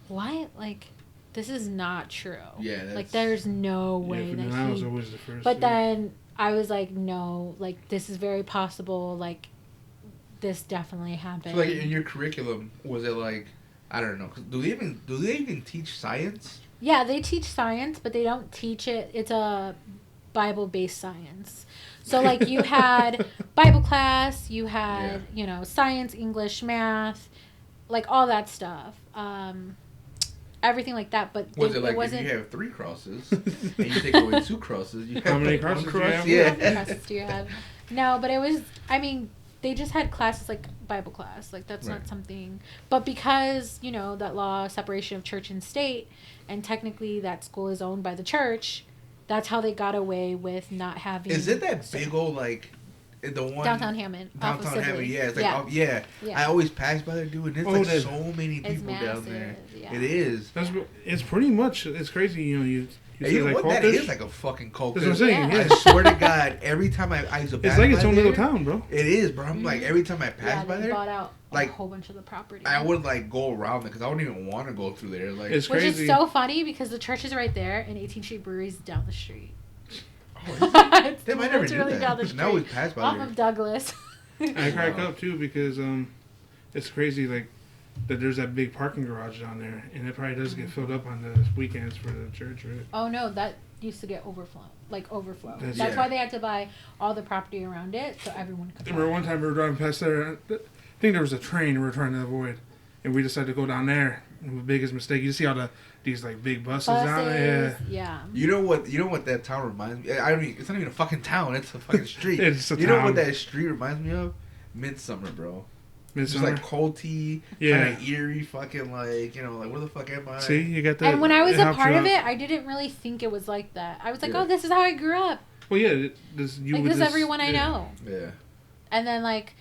what? Like, this is not true. Yeah, that's... Like, there's no way that he... was always the first. But then I was like, no, like, this is very possible. Like, this definitely happened. So, like, in your curriculum, was it like, I don't know, do they even teach science? Yeah, they teach science, but they don't teach it. It's a Bible-based science. So, like, you had Bible class, you had, you know, science, English, math, like, all that stuff. Everything like that, but was it like, wasn't... if you have 3 crosses, and you take away 2 crosses, you have... How many crosses do you have? Yeah. How many crosses do you have? No, but it was, I mean... They just had classes like Bible class. Like, that's not something... But because, you know, that law, separation of church and state, and technically that school is owned by the church, that's how they got away with not having... Is it that big old, like, the one... Downtown Hammond. Downtown Hammond, yeah. It's like, I always pass by there, dude, and it's like so many people down there. Yeah. It is. It's pretty much... It's crazy, you know, you know like what? That is like a fucking cult. That's what I'm saying. I swear to God, every time I used to pass it's like by its own there, little town, bro. It is, bro. I'm like, every time I pass by there, bought out like, a whole bunch of the property. I would like go around there because I wouldn't even want to go through there. Like, it's crazy. Which is so funny because the church is right there, and 18th Street Brewery's down the street. Oh, damn, I never knew that. Down the street, now we pass by off there. of Douglas. I crack up too because it's crazy like that. There's that big parking garage down there, and it probably does get filled up on the weekends for the church, right? Oh no, that used to get overflow. That's yeah. why they had to buy all the property around it so everyone could. I remember one time we were driving past there. I think there was a train we were trying to avoid, and we decided to go down there. And the biggest mistake, you see all these like big buses down there. Yeah. You know what that town reminds me? I mean, it's not even a fucking town. It's a fucking street. It's a you town. know what that street reminds me of? Midsummer, bro. It's just like cold tea, kind of eerie, fucking like, you know, like where the fuck am I? See, you got that. And when I was a part of it, I didn't really think it was like that. I was like, oh, this is how I grew up. Well, yeah, this is everyone I know. Yeah. And then like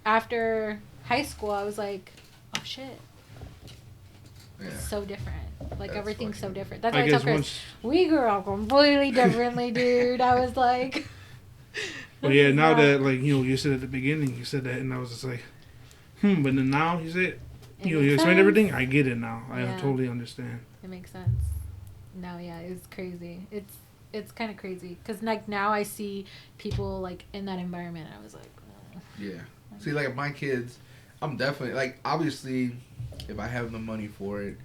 after high school, I was like, oh shit. Yeah. It's so different. Like, That's everything's so fucking... different. That's why I tell Chris, we grew up completely differently, dude. I was like... Well, yeah, now that, like, you know, you said at the beginning, you said that, and I was just like, but then now you say it, you know, you explained everything, I get it now. I totally understand. It makes sense. No, yeah, it's crazy. It's kind of crazy. Because, like, now I see people, like, in that environment, and I was like... Yeah. See, like, my kids, I'm definitely, like, obviously... If I have the money for it,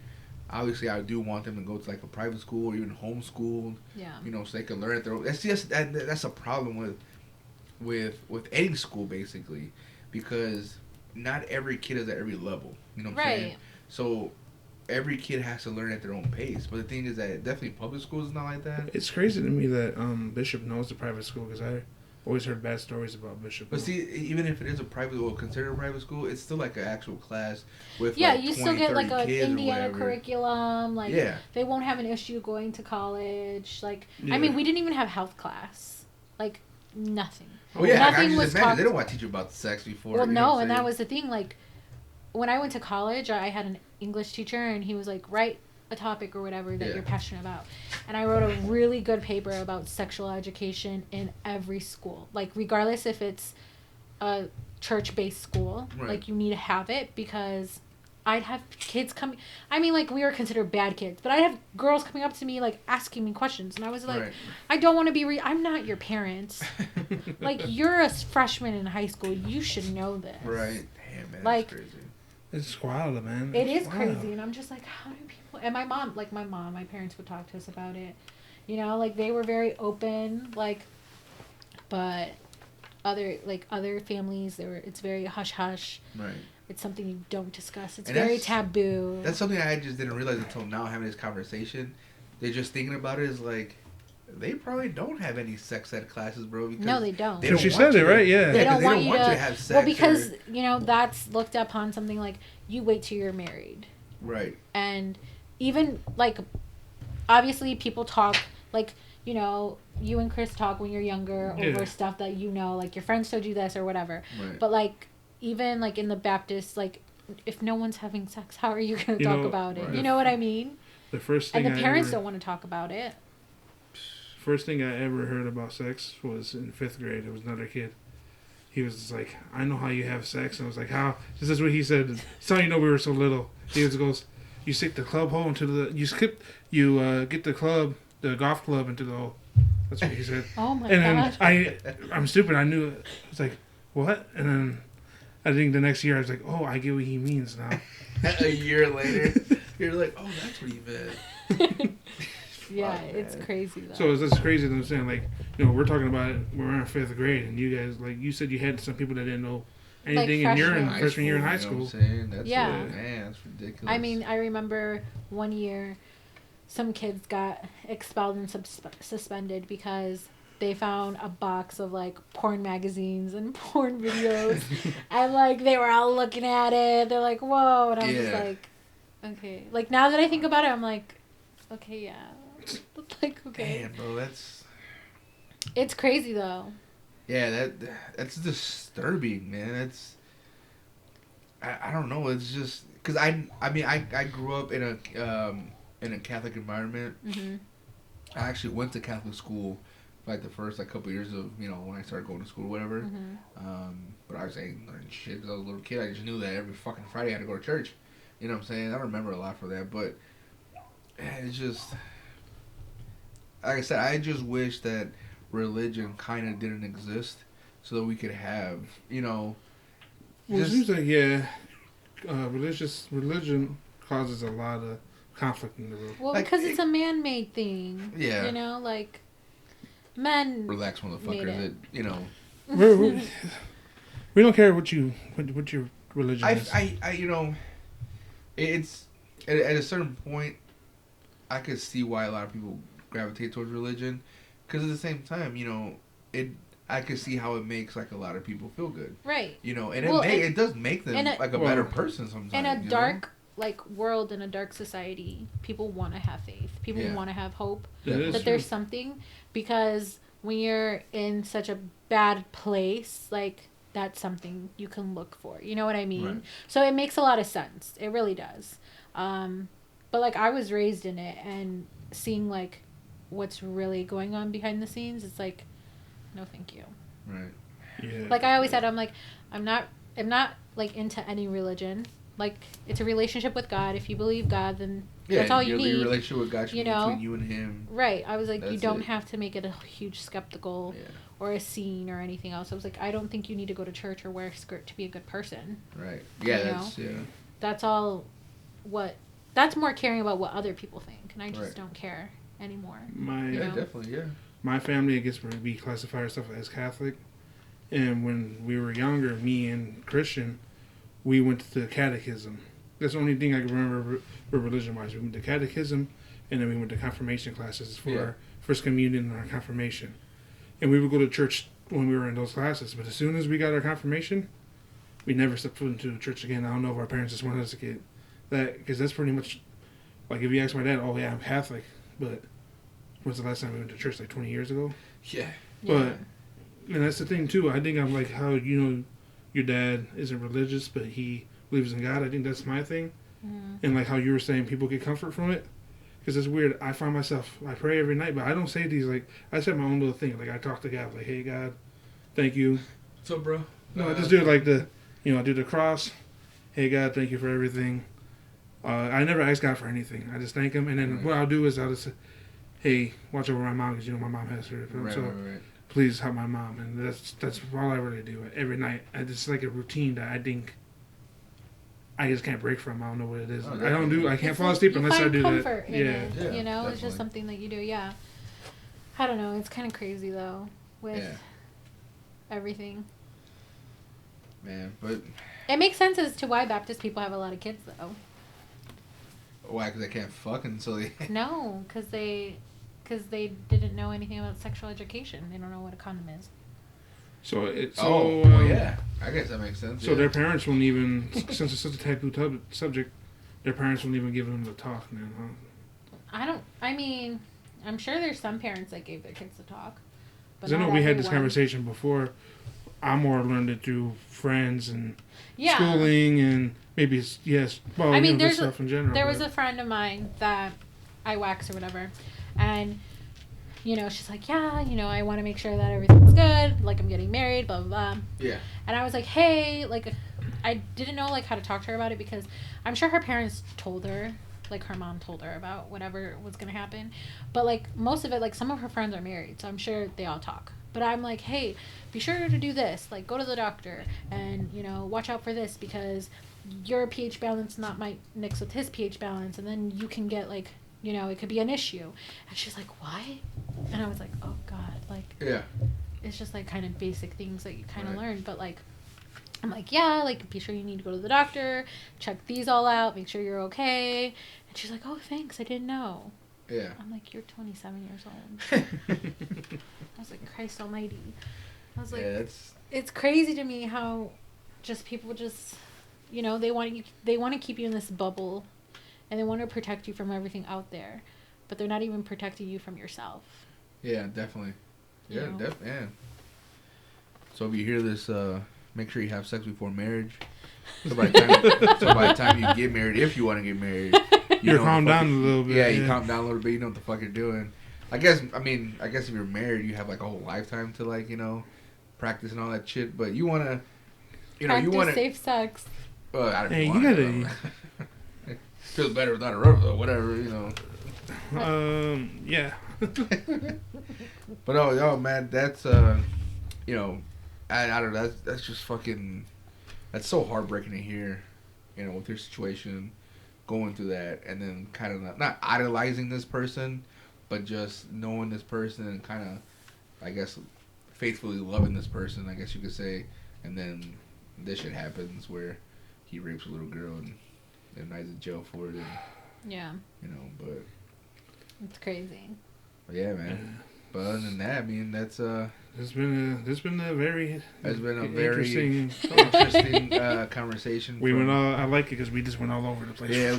obviously I do want them to go to like a private school or even homeschooled. Yeah. You know, so they can learn at their own. That's just that's a problem with any school basically, because not every kid is at every level. You know what I'm saying? So every kid has to learn at their own pace. But the thing is that definitely public schools is not like that. It's crazy to me that Bishop knows the private school because I always heard bad stories about Bishop. But see, even if it is a private or considered a private school, it's still like an actual class with like you 20, still get like an Indiana curriculum. Like they won't have an issue going to college. Like I mean, we didn't even have health class. Like nothing. Oh yeah, nothing was taught. They don't want to teach you about sex before. Well, no, and that was the thing. Like when I went to college, I had an English teacher, and he was like, write a topic or whatever that you're passionate about, and I wrote a really good paper about sexual education in every school, like regardless if it's a church-based school, like you need to have it because I'd have kids coming. I mean, like, we were considered bad kids, but I'd have girls coming up to me, like, asking me questions. And I was like, Right. I don't want to be, I'm not your parents. Like, you're a freshman in high school. You should know this. Right. Damn, man. Like, that's crazy. It's wild, man. It It's is wild. crazy. And I'm just like, how do people. And my parents would talk to us about it. You know, like, they were very open, like, but other families, it's very hush hush. Right. It's something you don't discuss. It's And very taboo. That's something I just didn't realize until now, having this conversation. They're just thinking about it is like, they probably don't have any sex ed classes, bro. Because No, they don't. They don't She want said you it, to- right? Yeah. They don't 'cause want you to have sex. well, because or- you know that's looked upon something like you wait till you're married, Right. and even like obviously people talk like you know you and Chris talk when you're younger over Yeah. stuff that you know like your friends told you this or whatever, Right. but like even like in the Baptist like if no one's having sex, how are you going to You talk know, about it? right. You know what I mean? The first thing And the parents ever, don't want to talk about it. First thing I ever heard about sex was in 5th grade. It was another kid. He was just like, I know how you have sex. And I was like, how? This is what he said. It's how you know we were so little. He just goes, you stick the club hole into get the golf club into the hole. That's what he said. Oh my And god. then I'm stupid. I knew it. I was like, what? And then I think the next year I was like, oh, I get what he means now. A year later, you're like, oh, that's what he meant. Yeah, Fuck, it's man. crazy though. So it's just crazy that I'm saying, like, you know, we're talking about it, we're in 5th grade, and you guys, like, you said you had some people that didn't know anything, and you're in freshmen. freshman year in high You know what school. I'm saying? That's Yeah. Man, that's ridiculous. I mean, I remember one year some kids got expelled and suspended because they found a box of like porn magazines and porn videos and like they were all looking at it. They're like, whoa. And I was just Yeah. like, okay. Like now that I think about it, I'm like, okay, yeah. Like, okay. Man, bro, that's... It's crazy though. Yeah, that's disturbing, man. That's... I don't know. It's just... Because I grew up in a Catholic environment. Hmm. I actually went to Catholic school for like the first like couple years of, you know, when I started going to school or whatever. Hmm. But I was ain't learning shit because I was a little kid. I just knew that every fucking Friday I had to go to church. You know what I'm saying? I don't remember a lot for that, but it's just... Like I said, I just wish that religion kind of didn't exist so that we could have, you know... Well, it just- seems like, yeah, religion causes a lot of conflict in the world. Well, Like, because it's a man-made thing. Yeah. You know, like men. Relax, Made motherfucker. it. That, you know... We don't care what your religion is. I you know, it's... At a certain point, I could see why a lot of people gravitate towards religion. Because at the same time, you know, I could see how it makes like a lot of people feel good. Right. You know, and Well, it does make them like a better person sometimes. In a you know? dark like world, in a dark society, people want to have faith. People Yeah. want to have hope That is that true. there's something, because when you're in such a bad place, like that's something you can look for. You know what I mean? Right. So it makes a lot of sense. It really does. But like I was raised in it, and seeing like what's really going on behind the scenes, it's like, no, thank you. Right. Yeah. Like I always said, I'm not like into any religion. Like it's a relationship with God. If you believe God, then that's all you your need. relationship with God should you be know? between you and Him. Right. I was like, you That's don't it. have to make it a huge skeptical Yeah. or a scene or anything else. I was like, I don't think you need to go to church or wear a skirt to be a good person. Right. Yeah. You That's yeah. That's all. That's more caring about what other people think, and I just Right. don't care anymore. My You Yeah, know? definitely. Yeah. my family, I guess, we classify ourselves as Catholic. And when we were younger, me and Christian, we went to the catechism. That's the only thing I can remember for religion-wise. We went to catechism, and then we went to confirmation classes for our first communion and our confirmation. And we would go to church when we were in those classes. But as soon as we got our confirmation, we never stepped foot into the church again. I don't know if our parents just wanted us to get that, because that's pretty much, like if you ask my dad, oh yeah, I'm Catholic, but when's the last time we went to church? Like 20 years ago? Yeah. But, and that's the thing too. I think I'm like how, you know, your dad isn't religious, but he believes in God. I think that's my thing. Mhm. And like how you were saying, people get comfort from it. Because it's weird. I find myself, I pray every night, but I don't say these, like, I say my own little thing. Like I talk to God, like, hey God, thank you. So, bro. No, I just do it like I do the cross. Hey God, thank you for everything. I never ask God for anything. I just thank Him, and then what I'll do is I'll just say, "Hey, watch over my mom, because my mom has her. So please help my mom." And that's all I really do every night. It's like a routine that I think I just can't break from. I don't know what it is. I can't fall asleep unless I do that. Yeah, Yeah, you know, definitely. it's just something that you do. Yeah, I don't know. It's kind of crazy though with everything. Man, but it makes sense as to why Baptist people have a lot of kids though. Why? Because they can't fuck until they. No, because they didn't know anything about sexual education. They don't know what a condom is. So yeah, I guess that makes sense. So their parents won't even, since it's such a taboo subject, their parents won't even give them the talk, man. Huh? I'm sure there's some parents that gave their kids the talk. Because I know we had this conversation before. I more learned it through friends and schooling and maybe this stuff in general. There was a friend of mine that I wax or whatever, and she's like, I want to make sure that everything's good, like I'm getting married, blah, blah, blah. Yeah. And I was like, hey, like, I didn't know, like, how to talk to her about it because I'm sure her parents told her, like, her mom told her about whatever was going to happen. But, like, most of it, like, some of her friends are married, so I'm sure they all talk. But I'm like, hey, be sure to do this. Like, go to the doctor and, watch out for this because your pH balance might mix with his pH balance, and then you can get, like, it could be an issue. And she's like, why? And I was like, oh, God. Like, yeah. It's just, like, kind of basic things that you kind of learn. But, like, I'm like, yeah, like, be sure you need to go to the doctor, check these all out, make sure you're okay. And she's like, oh, thanks, I didn't know. Yeah. I'm like, you're 27 years old. I was like, Christ almighty. I was like, it's crazy to me how just people just, they want to keep you in this bubble. And they want to protect you from everything out there, but they're not even protecting you from yourself. Yeah, definitely. Yeah, definitely. So if you hear this, make sure you have sex before marriage. So by the time you get married, if you want to get married, you calm down a little bit. Yeah, you calm down a little bit. You know what the fuck you're doing. I guess if you're married, you have like a whole lifetime to like practice and all that shit. But you want to, practice safe sex. Well, I don't hey, you gotta. Feels better without a rubber though, whatever, Yeah. But yo, man, that's I don't know, that's just fucking, that's so heartbreaking to hear, with your situation, going through that, and then kind of not idolizing this person, but just knowing this person and kind of, I guess, faithfully loving this person, I guess you could say, and then this shit happens where he rapes a little girl and now he's in jail for it, and but it's crazy. But yeah, man. But other than that, I mean, that's it's been a very interesting conversation. I like it because we just went all over the place. Yeah,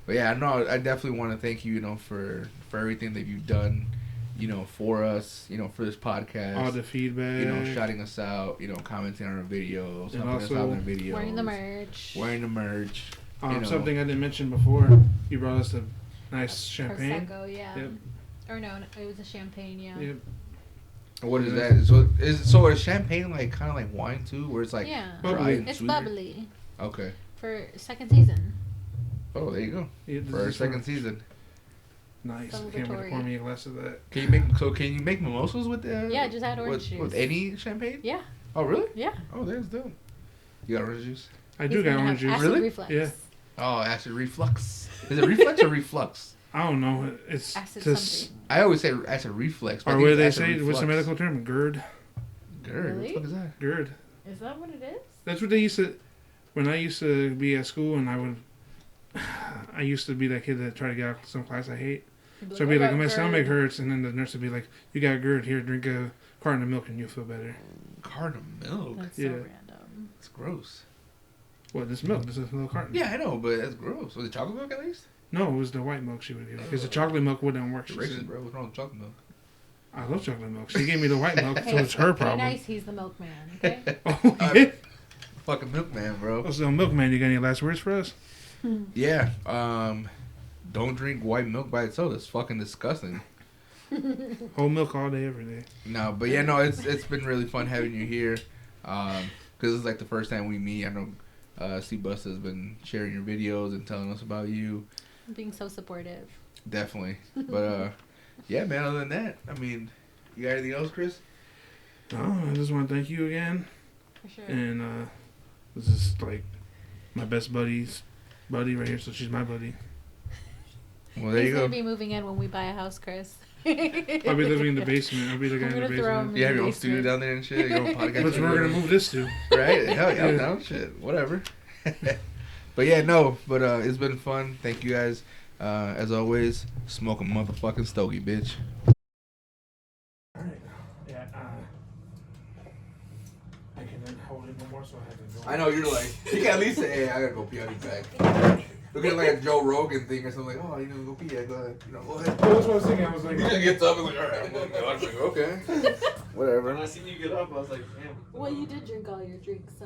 but yeah, no, I definitely want to thank you, for everything that you've done, for us, for this podcast. All the feedback. Shouting us out, commenting on our videos, and helping us out in our videos. Wearing the merch. Something I didn't mention before, you brought us a nice champagne. Prosecco, yeah. Yep. Or no, it was a champagne, yeah. Yep. What is that? So is champagne like kind of like wine too, where it's like dry and it's sweeter? bubbly. Okay. For second season. Oh, there you go. Yeah, for our second season. Nice. Can't wait to pour me a glass of that. Can you make mimosas with that? Yeah, just add orange juice. With any champagne? Yeah. Oh, really? Yeah. Oh, that's dope. You got orange juice? I do got orange juice. Acid Really? reflux. Yeah. Oh, acid reflux. Is it reflex or reflux? I don't know. It's acid just. something. I always say acid reflex. Or what do they say? What's the medical term? GERD. GERD. Really? What the fuck is that? GERD. Is that what it is? That's what they used to. When I used to be at school, and I used to be that kid that tried to get out of some class I hate. So I'd be like, my stomach hurts, and then the nurse would be like, you got GERD, here, drink a carton of milk and you'll feel better. Carton of milk? That's so random. It's gross. What, this milk? This is a little carton. Yeah, I know, but that's gross. Was it chocolate milk at least? No, it was the white milk she would give me. Because the chocolate milk wouldn't work. Racist, bro. What's wrong with chocolate milk? I love chocolate milk. She gave me the white milk, so it's her problem. Nice, he's the milkman, okay? Oh, yeah. Fucking milkman, bro. Oh, so milkman, you got any last words for us? Yeah. Don't drink white milk by itself. It's fucking disgusting. Whole milk all day, every day. No, but yeah, no, it's been really fun having you here. Because it's like the first time we meet. I know See, Busta has been sharing your videos and telling us about you. Being so supportive. Definitely. But yeah, man. Other than that, I mean, you got anything else, Chris? No, I just want to thank you again. For sure. And this is like my best buddy right here, so she's my buddy. Well, there He's you go. gonna be moving in when we buy a house, Chris. I'll be living in the basement. I'll be the guy in the basement. You have your own studio down there and shit. Your own podcast. Which we're gonna move this to. Right? Hell yeah, I'm down. Shit, whatever. But yeah, no. But it's been fun. Thank you guys. As always, smoke a motherfucking stogie, bitch. Alright. Yeah. I can't hold it no more, so I have to go. I know you're like, you can at least say, hey, I gotta go pee. I'll be back. Look at like a Joe Rogan thing or something. Like, oh, you know, go pee. Yeah, go ahead. You know, go ahead. Well, that's what I was thinking. I was like, He just gets up and like, all right, I'm going to go. I was like, okay, whatever. When I seen you get up, I was like, damn. Well, you did drink all your drinks. So.